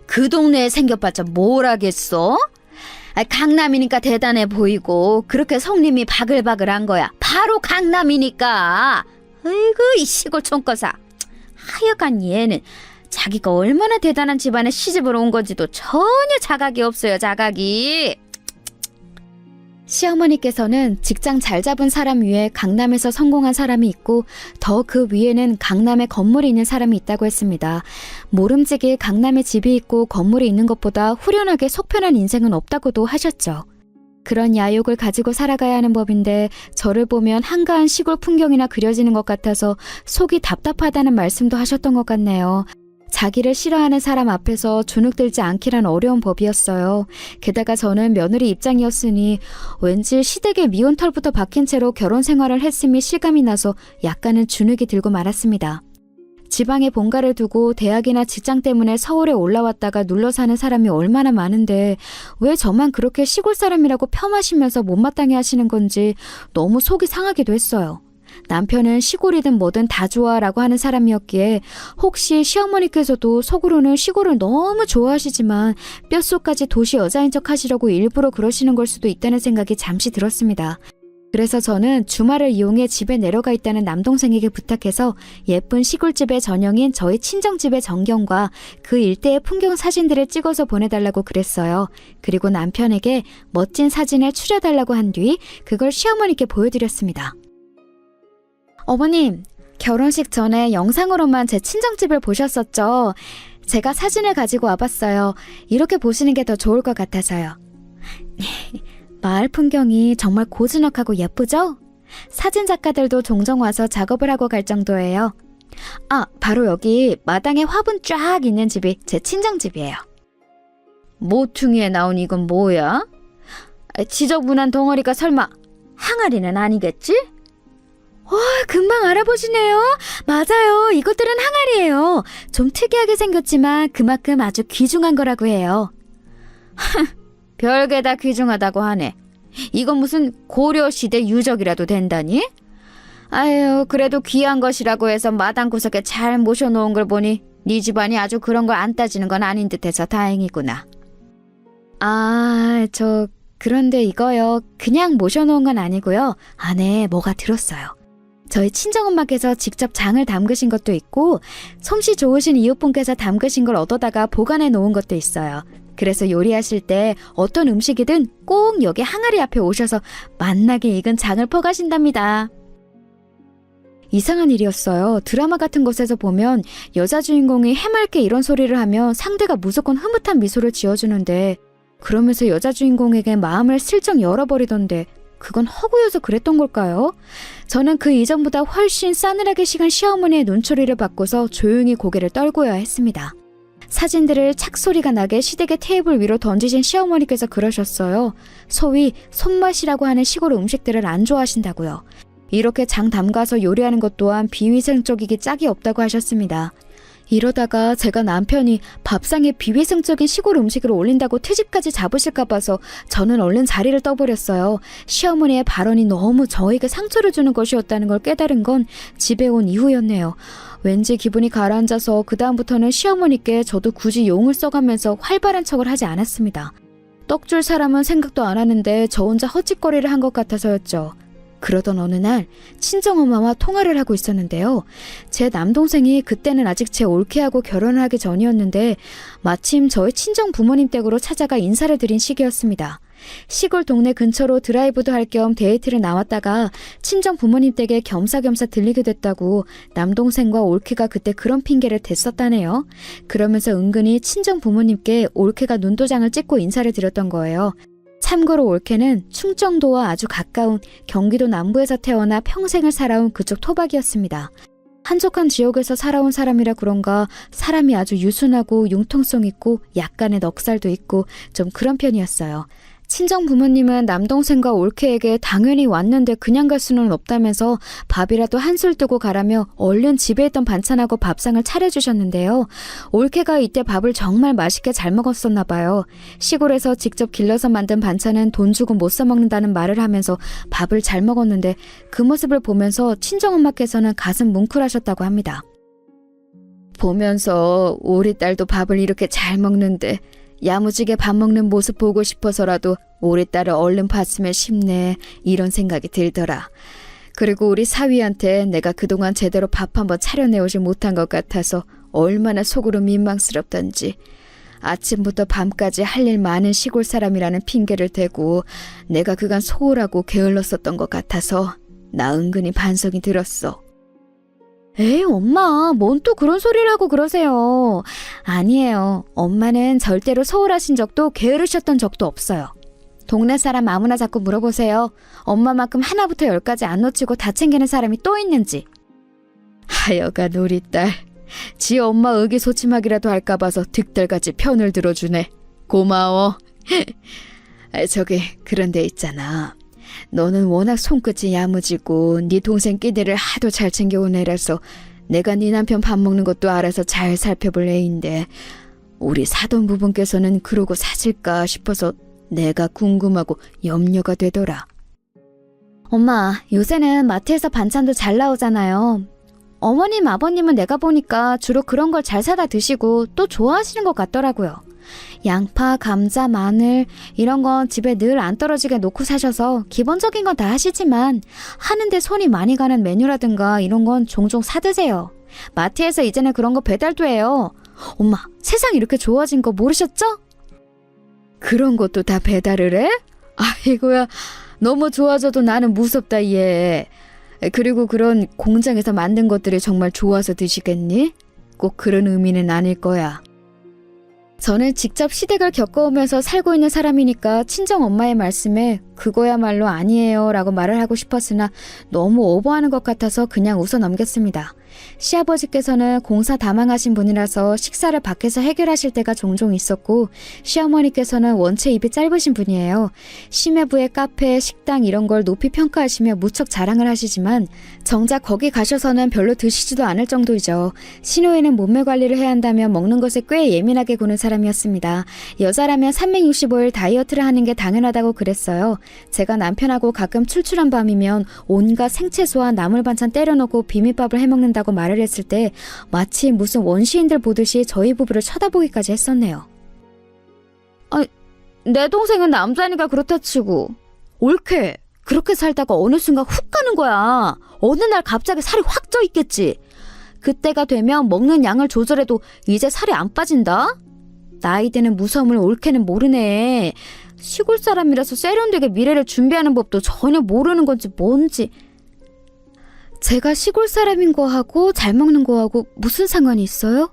그 동네에 생겨봤자 뭘 하겠어? 강남이니까 대단해 보이고 그렇게 성림이 바글바글한 거야. 바로 강남이니까. 아이고 이 시골 촌거사. 하여간 얘는 자기가 얼마나 대단한 집안에 시집을 온 건지도 전혀 자각이 없어요, 자각이. 시어머니께서는 직장 잘 잡은 사람 위에 강남에서 성공한 사람이 있고 더 그 위에는 강남에 건물이 있는 사람이 있다고 했습니다. 모름지기 강남에 집이 있고 건물이 있는 것보다 후련하게 속편한 인생은 없다고도 하셨죠. 그런 야욕을 가지고 살아가야 하는 법인데 저를 보면 한가한 시골 풍경이나 그려지는 것 같아서 속이 답답하다는 말씀도 하셨던 것 같네요. 자기를 싫어하는 사람 앞에서 주눅들지 않기란 어려운 법이었어요. 게다가 저는 며느리 입장이었으니 왠지 시댁의 미운 털부터 박힌 채로 결혼 생활을 했음이 실감이 나서 약간은 주눅이 들고 말았습니다. 지방에 본가를 두고 대학이나 직장 때문에 서울에 올라왔다가 눌러 사는 사람이 얼마나 많은데 왜 저만 그렇게 시골 사람이라고 폄하시면서 못마땅해 하시는 건지 너무 속이 상하기도 했어요. 남편은 시골이든 뭐든 다 좋아라고 하는 사람이었기에 혹시 시어머니께서도 속으로는 시골을 너무 좋아하시지만 뼛속까지 도시 여자인 척 하시려고 일부러 그러시는 걸 수도 있다는 생각이 잠시 들었습니다. 그래서 저는 주말을 이용해 집에 내려가 있다는 남동생에게 부탁해서 예쁜 시골집의 전형인 저희 친정집의 전경과 그 일대의 풍경 사진들을 찍어서 보내달라고 그랬어요. 그리고 남편에게 멋진 사진을 추려달라고 한 뒤 그걸 시어머니께 보여드렸습니다. 어머님, 결혼식 전에 영상으로만 제 친정집을 보셨었죠? 제가 사진을 가지고 와봤어요. 이렇게 보시는 게 더 좋을 것 같아서요. 마을 풍경이 정말 고즈넉하고 예쁘죠? 사진 작가들도 종종 와서 작업을 하고 갈 정도예요. 아, 바로 여기 마당에 화분 쫙 있는 집이 제 친정집이에요. 모퉁이에 나온 이건 뭐야? 지저분한 덩어리가 설마 항아리는 아니겠지? 와, 금방 알아보시네요. 맞아요. 이것들은 항아리예요. 좀 특이하게 생겼지만 그만큼 아주 귀중한 거라고 해요. 별게 다 귀중하다고 하네. 이건 무슨 고려시대 유적이라도 된다니? 아유, 그래도 귀한 것이라고 해서 마당 구석에 잘 모셔놓은 걸 보니 네 집안이 아주 그런 걸 안 따지는 건 아닌 듯해서 다행이구나. 아, 그런데 이거요. 그냥 모셔놓은 건 아니고요. 안에 뭐가 들었어요. 저희 친정엄마께서 직접 장을 담그신 것도 있고 솜씨 좋으신 이웃분께서 담그신 걸 얻어다가 보관해 놓은 것도 있어요. 그래서 요리하실 때 어떤 음식이든 꼭 여기 항아리 앞에 오셔서 맛나게 익은 장을 퍼가신답니다. 이상한 일이었어요. 드라마 같은 것에서 보면 여자 주인공이 해맑게 이런 소리를 하면 상대가 무조건 흐뭇한 미소를 지어주는데 그러면서 여자 주인공에게 마음을 슬쩍 열어버리던데 그건 허구여서 그랬던 걸까요? 저는 그 이전보다 훨씬 싸늘하게 식은 시어머니의 눈초리를 받고서 조용히 고개를 떨고야 했습니다. 사진들을 착소리가 나게 시댁의 테이블 위로 던지신 시어머니께서 그러셨어요. 소위 손맛이라고 하는 시골 음식들을 안 좋아하신다고요. 이렇게 장 담가서 요리하는 것 또한 비위생적이기 짝이 없다고 하셨습니다. 이러다가 제가 남편이 밥상에 비위생적인 시골 음식을 올린다고 트집까지 잡으실까 봐서 저는 얼른 자리를 떠버렸어요. 시어머니의 발언이 너무 저에게 상처를 주는 것이었다는 걸 깨달은 건 집에 온 이후였네요. 왠지 기분이 가라앉아서 그 다음부터는 시어머니께 저도 굳이 용을 써가면서 활발한 척을 하지 않았습니다. 떡 줄 사람은 생각도 안 하는데 저 혼자 헛짓거리를 한 것 같아서였죠. 그러던 어느 날 친정엄마와 통화를 하고 있었는데요. 제 남동생이 그때는 아직 제 올케하고 결혼을 하기 전이었는데 마침 저희 친정 부모님 댁으로 찾아가 인사를 드린 시기였습니다. 시골 동네 근처로 드라이브도 할 겸 데이트를 나왔다가 친정 부모님 댁에 겸사겸사 들리게 됐다고 남동생과 올케가 그때 그런 핑계를 댔었다네요. 그러면서 은근히 친정 부모님께 올케가 눈도장을 찍고 인사를 드렸던 거예요. 참고로 올케는 충청도와 아주 가까운 경기도 남부에서 태어나 평생을 살아온 그쪽 토박이었습니다. 한적한 지역에서 살아온 사람이라 그런가 사람이 아주 유순하고 융통성 있고 약간의 넉살도 있고 좀 그런 편이었어요. 친정 부모님은 남동생과 올케에게 당연히 왔는데 그냥 갈 수는 없다면서 밥이라도 한술 뜨고 가라며 얼른 집에 있던 반찬하고 밥상을 차려주셨는데요. 올케가 이때 밥을 정말 맛있게 잘 먹었었나 봐요. 시골에서 직접 길러서 만든 반찬은 돈 주고 못 사 먹는다는 말을 하면서 밥을 잘 먹었는데 그 모습을 보면서 친정엄마께서는 가슴 뭉클하셨다고 합니다. 보면서 우리 딸도 밥을 이렇게 잘 먹는데 야무지게 밥 먹는 모습 보고 싶어서라도 우리 딸을 얼른 봤으면 싶네 이런 생각이 들더라. 그리고 우리 사위한테 내가 그동안 제대로 밥 한번 차려내오지 못한 것 같아서 얼마나 속으로 민망스럽던지. 아침부터 밤까지 할 일 많은 시골 사람이라는 핑계를 대고 내가 그간 소홀하고 게을렀었던 것 같아서 나 은근히 반성이 들었어. 에이, 엄마, 뭔 또 그런 소리를 하고 그러세요. 아니에요. 엄마는 절대로 소홀하신 적도 게으르셨던 적도 없어요. 동네 사람 아무나 자꾸 물어보세요. 엄마만큼 하나부터 열까지 안 놓치고 다 챙기는 사람이 또 있는지. 하여간 우리 딸, 지 엄마 의기소침하기라도 할까 봐서 득달같이 편을 들어주네. 고마워. 저기 그런데 있잖아. 너는 워낙 손끝이 야무지고 네 동생 끼니를 하도 잘 챙겨온 애라서 내가 네 남편 밥 먹는 것도 알아서 잘 살펴볼 애인데 우리 사돈 부분께서는 그러고 사실까 싶어서 내가 궁금하고 염려가 되더라. 엄마, 요새는 마트에서 반찬도 잘 나오잖아요. 어머님, 아버님은 내가 보니까 주로 그런 걸 잘 사다 드시고 또 좋아하시는 것 같더라고요. 양파, 감자, 마늘 이런 건 집에 늘 안 떨어지게 놓고 사셔서 기본적인 건 다 하시지만 하는데 손이 많이 가는 메뉴라든가 이런 건 종종 사드세요. 마트에서 이제는 그런 거 배달도 해요. 엄마, 세상 이렇게 좋아진 거 모르셨죠? 그런 것도 다 배달을 해? 아이고야, 너무 좋아져도 나는 무섭다 얘. 그리고 그런 공장에서 만든 것들이 정말 좋아서 드시겠니? 꼭 그런 의미는 아닐 거야. 저는 직접 시댁을 겪어오면서 살고 있는 사람이니까 친정 엄마의 말씀에 그거야말로 아니에요 라고 말을 하고 싶었으나 너무 오버하는 것 같아서 그냥 웃어 넘겼습니다. 시아버지께서는 공사 다망하신 분이라서 식사를 밖에서 해결하실 때가 종종 있었고 시어머니께서는 원체 입이 짧으신 분이에요. 심해부의 카페, 식당 이런 걸 높이 평가하시며 무척 자랑을 하시지만 정작 거기 가셔서는 별로 드시지도 않을 정도이죠. 신호에는 몸매 관리를 해야 한다며 먹는 것에 꽤 예민하게 구는 사람이었습니다. 여자라면 365일 다이어트를 하는 게 당연하다고 그랬어요. 제가 남편하고 가끔 출출한 밤이면 온갖 생채소와 나물 반찬 때려넣고 비빔밥을 해먹는다고 말을 했을 때 마치 무슨 원시인들 보듯이 저희 부부를 쳐다보기까지 했었네요. 내 동생은 남자니까 그렇다 치고 옳게 그렇게 살다가 어느 순간 훅 가는 거야. 어느 날 갑자기 살이 확 쪄 있겠지. 그때가 되면 먹는 양을 조절해도 이제 살이 안 빠진다? 나이 드는 무서움을 옳게는 모르네. 시골 사람이라서 세련되게 미래를 준비하는 법도 전혀 모르는 건지 뭔지. 제가 시골 사람인 거하고 잘 먹는 거하고 무슨 상관이 있어요?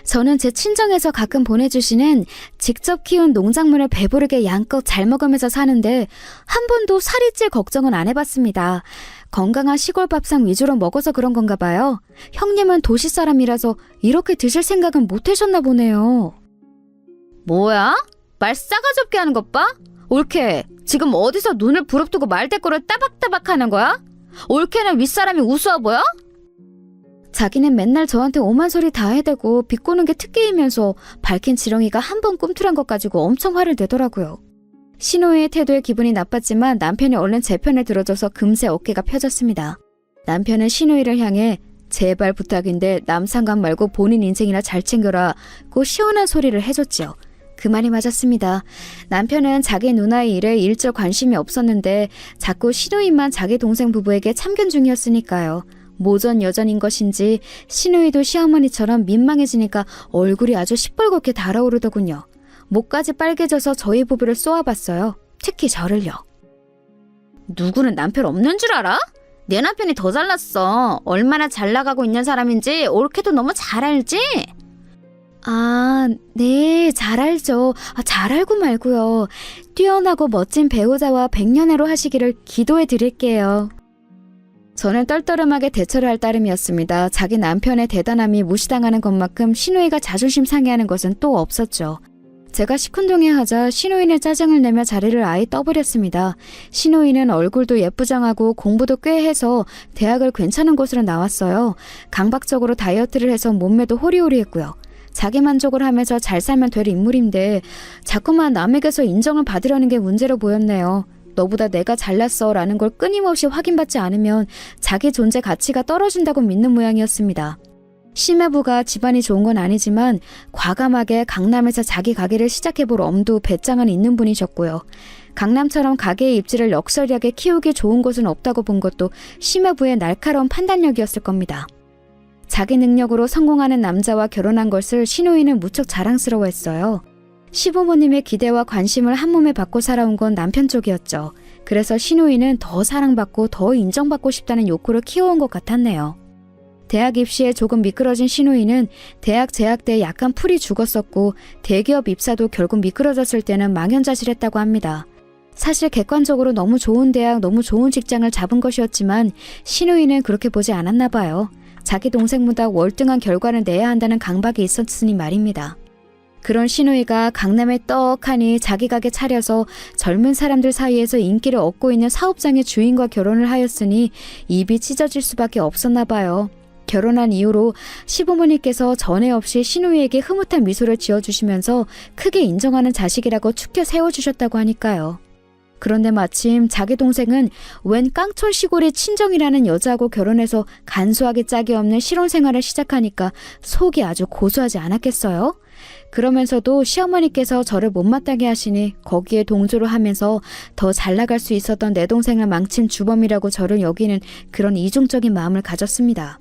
저는 제 친정에서 가끔 보내주시는 직접 키운 농작물을 배부르게 양껏 잘 먹으면서 사는데 한 번도 살이 찔 걱정은 안 해봤습니다. 건강한 시골 밥상 위주로 먹어서 그런 건가 봐요. 형님은 도시 사람이라서 이렇게 드실 생각은 못 하셨나 보네요. 뭐야? 말 싸가지 없게 하는 것 봐? 옳게 지금 어디서 눈을 부릅뜨고 말대꾸를 따박따박 하는 거야? 옳게는 윗사람이 우스워 보여? 자기는 맨날 저한테 오만 소리 다 해대고 비꼬는 게 특기이면서 밝힌 지렁이가 한 번 꿈틀한 것 가지고 엄청 화를 내더라고요. 신호의 태도에 기분이 나빴지만 남편이 얼른 제 편을 들어줘서 금세 어깨가 펴졌습니다. 남편은 신호이를 향해 제발 부탁인데 남 상관 말고 본인 인생이나 잘 챙겨라고 시원한 소리를 해줬지요. 그 말이 맞았습니다. 남편은 자기 누나의 일에 일절 관심이 없었는데 자꾸 신우이만 자기 동생 부부에게 참견 중이었으니까요. 모전 여전인 것인지 신우이도 시어머니처럼 민망해지니까 얼굴이 아주 시뻘겋게 달아오르더군요. 목까지 빨개져서 저희 부부를 쏘아봤어요. 특히 저를요. 누구는 남편 없는 줄 알아? 내 남편이 더 잘났어. 얼마나 잘 나가고 있는 사람인지 옳게도 너무 잘 알지? 아, 네, 잘 알죠. 잘 알고 말고요. 뛰어나고 멋진 배우자와 백년해로 하시기를 기도해 드릴게요. 저는 떨떠름하게 대처를 할 따름이었습니다. 자기 남편의 대단함이 무시당하는 것만큼 신우이가 자존심 상해하는 것은 또 없었죠. 제가 시큰둥해하자 신우이는 짜증을 내며 자리를 아예 떠버렸습니다. 신우이는 얼굴도 예쁘장하고 공부도 꽤 해서 대학을 괜찮은 곳으로 나왔어요. 강박적으로 다이어트를 해서 몸매도 호리호리했고요. 자기 만족을 하면서 잘 살면 될 인물인데 자꾸만 남에게서 인정을 받으려는 게 문제로 보였네요. 너보다 내가 잘났어 라는 걸 끊임없이 확인받지 않으면 자기 존재 가치가 떨어진다고 믿는 모양이었습니다. 심해부가 집안이 좋은 건 아니지만 과감하게 강남에서 자기 가게를 시작해볼 엄두 배짱은 있는 분이셨고요. 강남처럼 가게의 입지를 럭셔리하게 키우기 좋은 곳은 없다고 본 것도 심해부의 날카로운 판단력이었을 겁니다. 자기 능력으로 성공하는 남자와 결혼한 것을 시누이는 무척 자랑스러워했어요. 시부모님의 기대와 관심을 한몸에 받고 살아온 건 남편 쪽이었죠. 그래서 시누이는 더 사랑받고 더 인정받고 싶다는 욕구를 키워온 것 같았네요. 대학 입시에 조금 미끄러진 시누이는 대학 재학 때 약간 풀이 죽었었고 대기업 입사도 결국 미끄러졌을 때는 망연자실했다고 합니다. 사실 객관적으로 너무 좋은 대학, 너무 좋은 직장을 잡은 것이었지만 시누이는 그렇게 보지 않았나 봐요. 자기 동생보다 월등한 결과를 내야 한다는 강박이 있었으니 말입니다. 그런 시누이가 강남에 떡하니 자기 가게 차려서 젊은 사람들 사이에서 인기를 얻고 있는 사업장의 주인과 결혼을 하였으니 입이 찢어질 수밖에 없었나 봐요. 결혼한 이후로 시부모님께서 전에 없이 시누이에게 흐뭇한 미소를 지어주시면서 크게 인정하는 자식이라고 축켜 세워주셨다고 하니까요. 그런데 마침 자기 동생은 웬 깡촌 시골의 친정이라는 여자하고 결혼해서 간소하게 짝이 없는 실혼 생활을 시작하니까 속이 아주 고소하지 않았겠어요? 그러면서도 시어머니께서 저를 못마땅해 하시니 거기에 동조를 하면서 더 잘 나갈 수 있었던 내 동생을 망친 주범이라고 저를 여기는 그런 이중적인 마음을 가졌습니다.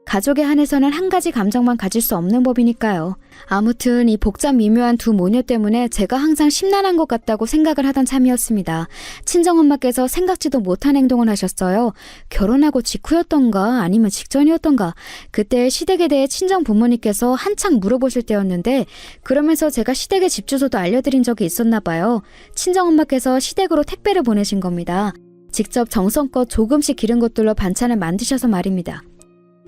가족에 한해서는 한 가지 감정만 가질 수 없는 법이니까요. 아무튼 이 복잡 미묘한 두 모녀 때문에 제가 항상 심란한 것 같다고 생각을 하던 참이었습니다. 친정엄마께서 생각지도 못한 행동을 하셨어요. 결혼하고 직후였던가 아니면 직전이었던가 그때 시댁에 대해 친정 부모님께서 한창 물어보실 때였는데 그러면서 제가 시댁의 집 주소도 알려드린 적이 있었나 봐요. 친정엄마께서 시댁으로 택배를 보내신 겁니다. 직접 정성껏 조금씩 기른 것들로 반찬을 만드셔서 말입니다.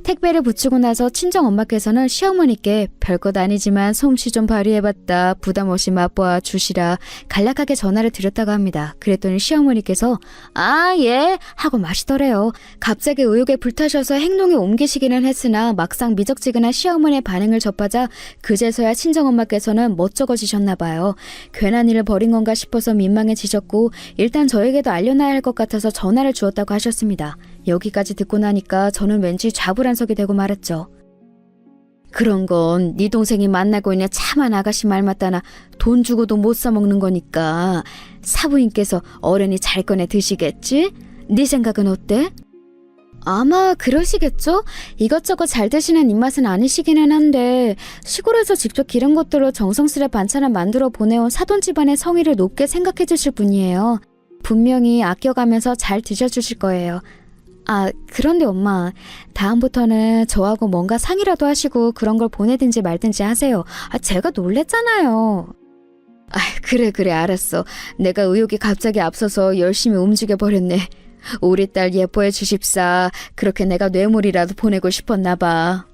택배를 붙이고 나서 친정엄마께서는 시어머니께 별것 아니지만 솜씨 좀 발휘해봤다. 부담 없이 맛보아 주시라. 간략하게 전화를 드렸다고 합니다. 그랬더니 시어머니께서 아, 예 하고 마시더래요. 갑자기 의욕에 불타셔서 행동에 옮기시기는 했으나 막상 미적지근한 시어머니의 반응을 접하자 그제서야 친정엄마께서는 멋쩍어지셨나 봐요. 괜한 일을 벌인 건가 싶어서 민망해지셨고 일단 저에게도 알려놔야 할 것 같아서 전화를 주었다고 하셨습니다. 여기까지 듣고 나니까 저는 왠지 좌불안석이 되고 말았죠. 그런 건 네 동생이 만나고 있는 참한 아가씨 말 맞다나 돈 주고도 못 사먹는 거니까 사부인께서 어른이 잘 꺼내 드시겠지? 네 생각은 어때? 아마 그러시겠죠? 이것저것 잘 드시는 입맛은 아니시기는 한데 시골에서 직접 기른 것들로 정성스레 반찬을 만들어 보내온 사돈 집안의 성의를 높게 생각해 주실 분이에요. 분명히 아껴가면서 잘 드셔주실 거예요. 아, 그런데 엄마, 다음부터는 저하고 뭔가 상의라도 하시고 그런 걸 보내든지 말든지 하세요. 아, 제가 놀랬잖아요. 아, 그래, 알았어. 내가 의욕이 갑자기 앞서서 열심히 움직여버렸네. 우리 딸 예뻐해 주십사. 그렇게 내가 뇌물이라도 보내고 싶었나 봐.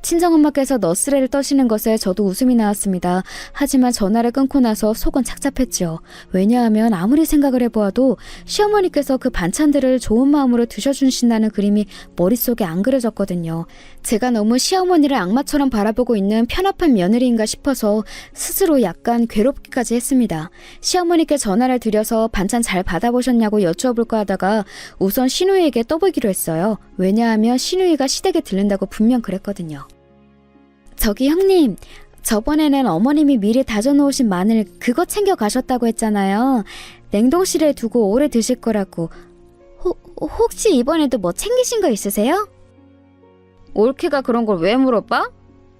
친정엄마께서 너스레를 떠시는 것에 저도 웃음이 나왔습니다. 하지만 전화를 끊고 나서 속은 착잡했죠. 왜냐하면 아무리 생각을 해보아도 시어머니께서 그 반찬들을 좋은 마음으로 드셔주신다는 그림이 머릿속에 안 그려졌거든요. 제가 너무 시어머니를 악마처럼 바라보고 있는 편협한 며느리인가 싶어서 스스로 약간 괴롭기까지 했습니다. 시어머니께 전화를 드려서 반찬 잘 받아보셨냐고 여쭈어볼까 하다가 우선 시누이에게 떠보기로 했어요. 왜냐하면 시누이가 시댁에 들른다고 분명 그랬거든요. 저기 형님, 저번에는 어머님이 미리 다져놓으신 마늘 그거 챙겨 가셨다고 했잖아요. 냉동실에 두고 오래 드실 거라고. 혹시 이번에도 뭐 챙기신 거 있으세요? 올케가 그런 걸 왜 물어봐?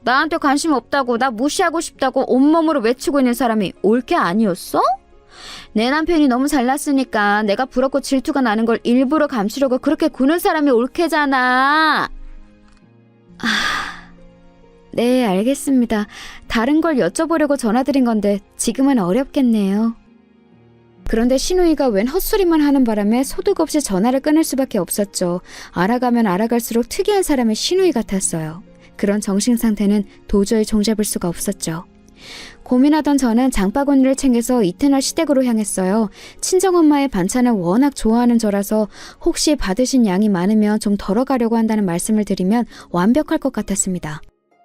나한테 관심 없다고 나 무시하고 싶다고 온몸으로 외치고 있는 사람이 올케 아니었어? 내 남편이 너무 잘났으니까 내가 부럽고 질투가 나는 걸 일부러 감추려고 그렇게 구는 사람이 올케잖아. 네, 알겠습니다. 다른 걸 여쭤보려고 전화드린 건데 지금은 어렵겠네요. 그런데 시누이가 웬 헛소리만 하는 바람에 소득 없이 전화를 끊을 수밖에 없었죠. 알아가면 알아갈수록 특이한 사람의 시누이 같았어요. 그런 정신 상태는 도저히 종잡을 수가 없었죠. 고민하던 저는 장바구니를 챙겨서 이튿날 시댁으로 향했어요. 친정엄마의 반찬을 워낙 좋아하는 저라서 혹시 받으신 양이 많으면 좀 덜어가려고 한다는 말씀을 드리면 완벽할 것 같았습니다.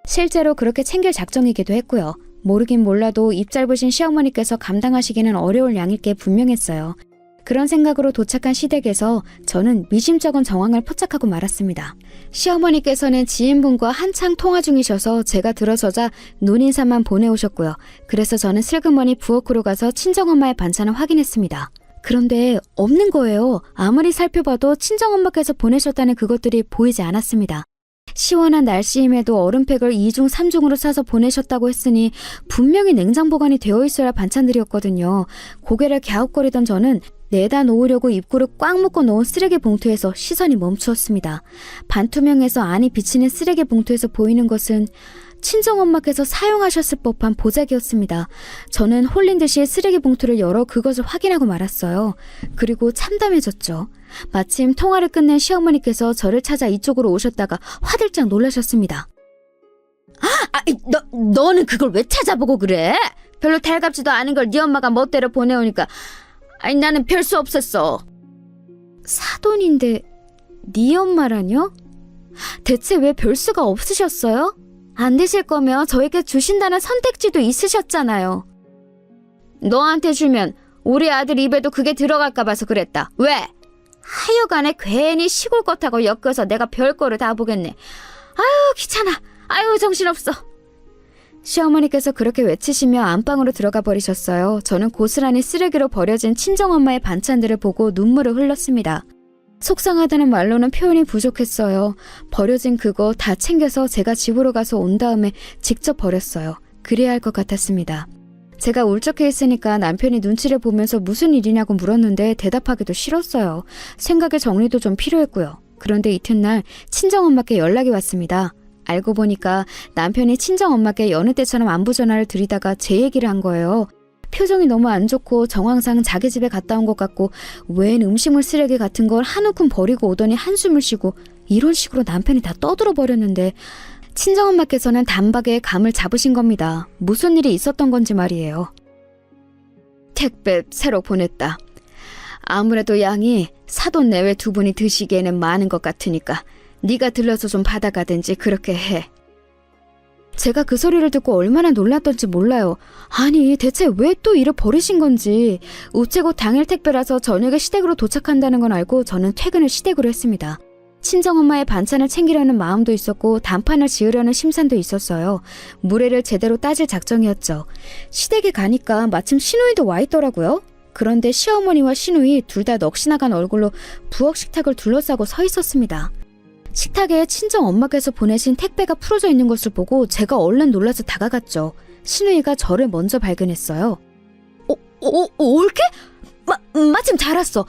실제로 그렇게 챙길 작정이기도 했고요. 모르긴 몰라도 입 짧으신 시어머니께서 감당하시기는 어려울 양일 게 분명했어요. 그런 생각으로 도착한 시댁에서 저는 미심쩍은 정황을 포착하고 말았습니다. 시어머니께서는 지인분과 한창 통화 중이셔서 제가 들어서자 눈인사만 보내오셨고요. 그래서 저는 슬그머니 부엌으로 가서 친정엄마의 반찬을 확인했습니다. 그런데 없는 거예요. 아무리 살펴봐도 친정엄마께서 보내셨다는 그것들이 보이지 않았습니다. 시원한 날씨임에도 얼음팩을 2중 3중으로 싸서 보내셨다고 했으니 분명히 냉장 보관이 되어 있어야 할 반찬들이었거든요. 고개를 갸웃거리던 저는 내다 놓으려고 입구를 꽉 묶어 놓은 쓰레기 봉투에서 시선이 멈추었습니다. 반투명해서 안이 비치는 쓰레기 봉투에서 보이는 것은 친정엄마께서 사용하셨을 법한 보자기였습니다. 저는 홀린 듯이 쓰레기 봉투를 열어 그것을 확인하고 말았어요. 그리고 참담해졌죠. 마침 통화를 끝낸 시어머니께서 저를 찾아 이쪽으로 오셨다가 화들짝 놀라셨습니다. 너는 그걸 왜 찾아보고 그래? 별로 달갑지도 않은 걸 네 엄마가 멋대로 보내오니까 나는 별 수 없었어. 사돈인데 네 엄마라뇨? 대체 왜 별 수가 없으셨어요? 안 되실 거면 저에게 주신다는 선택지도 있으셨잖아요. 너한테 주면 우리 아들 입에도 그게 들어갈까 봐서 그랬다. 왜? 하여간에 괜히 시골 것하고 엮여서 내가 별거를 다 보겠네. 아유 귀찮아. 아유 정신없어. 시어머니께서 그렇게 외치시며 안방으로 들어가 버리셨어요. 저는 고스란히 쓰레기로 버려진 친정엄마의 반찬들을 보고 눈물을 흘렸습니다. 속상하다는 말로는 표현이 부족했어요. 버려진 그거 다 챙겨서 제가 집으로 가서 온 다음에 직접 버렸어요. 그래야 할 것 같았습니다. 제가 울적해 있으니까 남편이 눈치를 보면서 무슨 일이냐고 물었는데 대답하기도 싫었어요. 생각의 정리도 좀 필요했고요. 그런데 이튿날 친정엄마께 연락이 왔습니다. 알고 보니까 남편이 친정엄마께 여느 때처럼 안부 전화를 드리다가 제 얘기를 한 거예요. 표정이 너무 안 좋고 정황상 자기 집에 갔다 온 것 같고 웬 음식물 쓰레기 같은 걸 한 움큼 버리고 오더니 한숨을 쉬고 이런 식으로 남편이 다 떠들어 버렸는데 친정엄마께서는 단박에 감을 잡으신 겁니다. 무슨 일이 있었던 건지 말이에요. 택배 새로 보냈다. 아무래도 양이 사돈 내외 두 분이 드시기에는 많은 것 같으니까 네가 들러서 좀 받아가든지 그렇게 해. 제가 그 소리를 듣고 얼마나 놀랐던지 몰라요. 아니 대체 왜 또 이를 버리신 건지. 우체국 당일 택배라서 저녁에 시댁으로 도착한다는 건 알고 저는 퇴근을 시댁으로 했습니다. 친정엄마의 반찬을 챙기려는 마음도 있었고 단판을 지으려는 심산도 있었어요. 무례를 제대로 따질 작정이었죠. 시댁에 가니까 마침 시누이도 와 있더라고요. 그런데 시어머니와 시누이 둘 다 넋이나간 얼굴로 부엌 식탁을 둘러싸고 서 있었습니다. 식탁에 친정엄마께서 보내신 택배가 풀어져 있는 것을 보고 제가 얼른 놀라서 다가갔죠. 시누이가 저를 먼저 발견했어요. 올케? 마침 잘 왔어.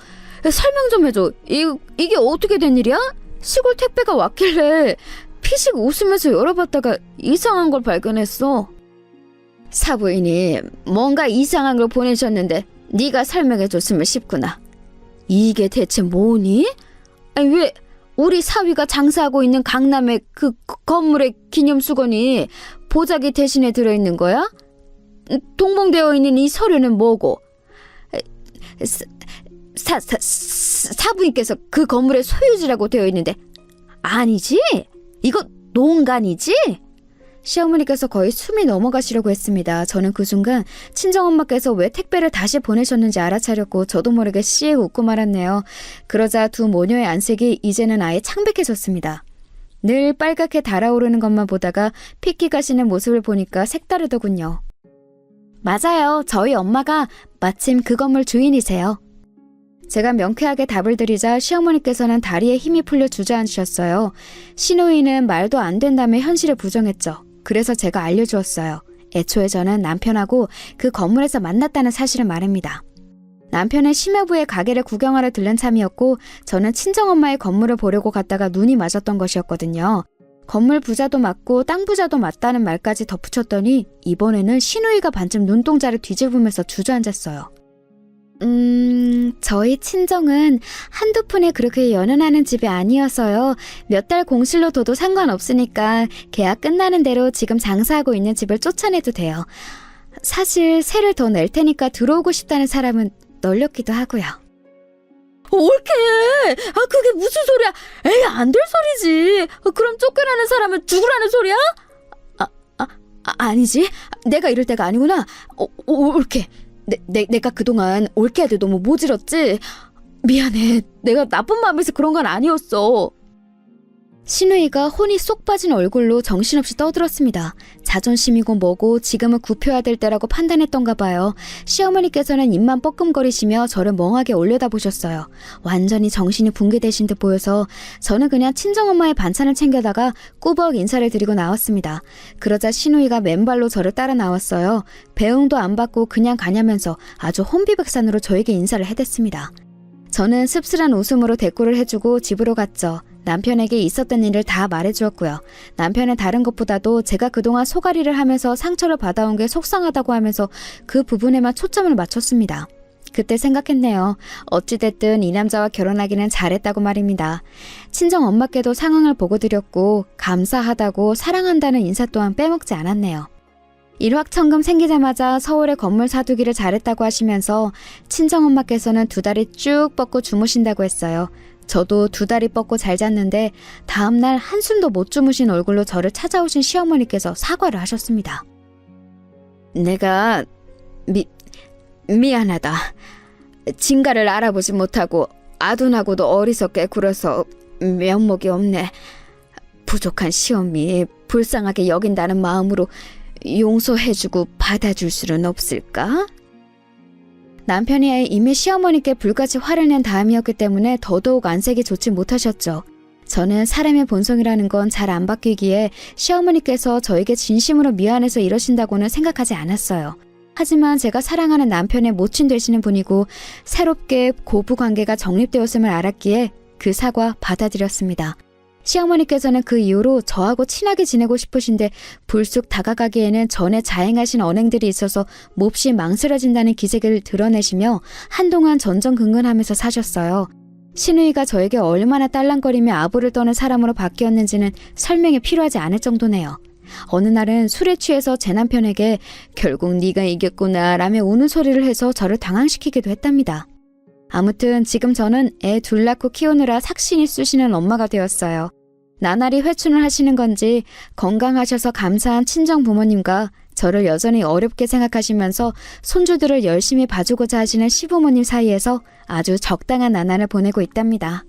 설명 좀 해줘. 이게 어떻게 된 일이야? 시골 택배가 왔길래 피식 웃으면서 열어봤다가 이상한 걸 발견했어. 사부인이 뭔가 이상한 걸 보내셨는데 네가 설명해줬으면 싶구나. 이게 대체 뭐니? 아니 왜 우리 사위가 장사하고 있는 강남의 그 건물의 기념수건이 보자기 대신에 들어있는 거야? 동봉되어 있는 이 서류는 뭐고? 사부인께서 그 건물의 소유주라고 되어 있는데 아니지? 이거 농간이지? 시어머니께서 거의 숨이 넘어가시려고 했습니다. 저는 그 순간 친정엄마께서 왜 택배를 다시 보내셨는지 알아차렸고 저도 모르게 씩 웃고 말았네요. 그러자 두 모녀의 안색이 이제는 아예 창백해졌습니다. 늘 빨갛게 달아오르는 것만 보다가 핏기 가시는 모습을 보니까 색다르더군요. 맞아요. 저희 엄마가 마침 그 건물 주인이세요. 제가 명쾌하게 답을 드리자 시어머니께서는 다리에 힘이 풀려 주저앉으셨어요. 시누이는 말도 안 된다며 현실을 부정했죠. 그래서 제가 알려주었어요. 애초에 저는 남편하고 그 건물에서 만났다는 사실을 말합니다. 남편은 심야부에 가게를 구경하러 들른 참이었고 저는 친정엄마의 건물을 보려고 갔다가 눈이 맞았던 것이었거든요. 건물 부자도 맞고 땅 부자도 맞다는 말까지 덧붙였더니 이번에는 시누이가 반쯤 눈동자를 뒤집으면서 주저앉았어요. 저희 친정은 한두 푼에 그렇게 연연하는 집이 아니어서요. 몇 달 공실로 둬도 상관없으니까 계약 끝나는 대로 지금 장사하고 있는 집을 쫓아내도 돼요. 사실 세를 더 낼 테니까 들어오고 싶다는 사람은 널렸기도 하고요. 옳게! 그게 무슨 소리야? 에이, 안 될 소리지. 그럼 쫓겨나는 사람은 죽으라는 소리야? 아니지. 내가 이럴 때가 아니구나. 옳게. 내가 그동안 올케한테 너무 모질었지? 미안해. 내가 나쁜 마음에서 그런 건 아니었어. 시누이가 혼이 쏙 빠진 얼굴로 정신없이 떠들었습니다. 자존심이고 뭐고 지금은 굽혀야 될 때라고 판단했던가 봐요. 시어머니께서는 입만 뻐끔거리시며 저를 멍하게 올려다보셨어요. 완전히 정신이 붕괴되신 듯 보여서 저는 그냥 친정엄마의 반찬을 챙겨다가 꾸벅 인사를 드리고 나왔습니다. 그러자 시누이가 맨발로 저를 따라 나왔어요. 배웅도 안 받고 그냥 가냐면서 아주 혼비백산으로 저에게 인사를 해댔습니다. 저는 씁쓸한 웃음으로 대꾸를 해주고 집으로 갔죠. 남편에게 있었던 일을 다 말해주었고요. 남편은 다른 것보다도 제가 그동안 소가리를 하면서 상처를 받아온 게 속상하다고 하면서 그 부분에만 초점을 맞췄습니다. 그때 생각했네요. 어찌됐든 이 남자와 결혼하기는 잘했다고 말입니다. 친정 엄마께도 상황을 보고 드렸고 감사하다고 사랑한다는 인사 또한 빼먹지 않았네요. 일확천금 생기자마자 서울에 건물 사두기를 잘했다고 하시면서 친정엄마께서는 2다리 쭉 뻗고 주무신다고 했어요. 저도 2다리 뻗고 잘 잤는데 다음날 한숨도 못 주무신 얼굴로 저를 찾아오신 시어머니께서 사과를 하셨습니다. 내가 미안하다. 진가를 알아보지 못하고 아둔하고도 어리석게 굴어서 면목이 없네. 부족한 시어미 불쌍하게 여긴다는 마음으로 용서해주고 받아줄 수는 없을까? 남편이 이미 시어머니께 불같이 화를 낸 다음이었기 때문에 더더욱 안색이 좋지 못하셨죠. 저는 사람의 본성이라는 건 잘 안 바뀌기에 시어머니께서 저에게 진심으로 미안해서 이러신다고는 생각하지 않았어요. 하지만 제가 사랑하는 남편의 모친 되시는 분이고 새롭게 고부관계가 정립되었음을 알았기에 그 사과 받아들였습니다. 시어머니께서는 그 이후로 저하고 친하게 지내고 싶으신데 불쑥 다가가기에는 전에 자행하신 언행들이 있어서 몹시 망설여진다는 기색을 드러내시며 한동안 전전긍긍하면서 사셨어요. 시누이가 저에게 얼마나 딸랑거리며 아부를 떠는 사람으로 바뀌었는지는 설명이 필요하지 않을 정도네요. 어느 날은 술에 취해서 제 남편에게 결국 네가 이겼구나 라며 우는 소리를 해서 저를 당황시키기도 했답니다. 아무튼 지금 저는 애 2 낳고 키우느라 삭신이 쑤시는 엄마가 되었어요. 나날이 회춘을 하시는 건지 건강하셔서 감사한 친정 부모님과 저를 여전히 어렵게 생각하시면서 손주들을 열심히 봐주고자 하시는 시부모님 사이에서 아주 적당한 나날을 보내고 있답니다.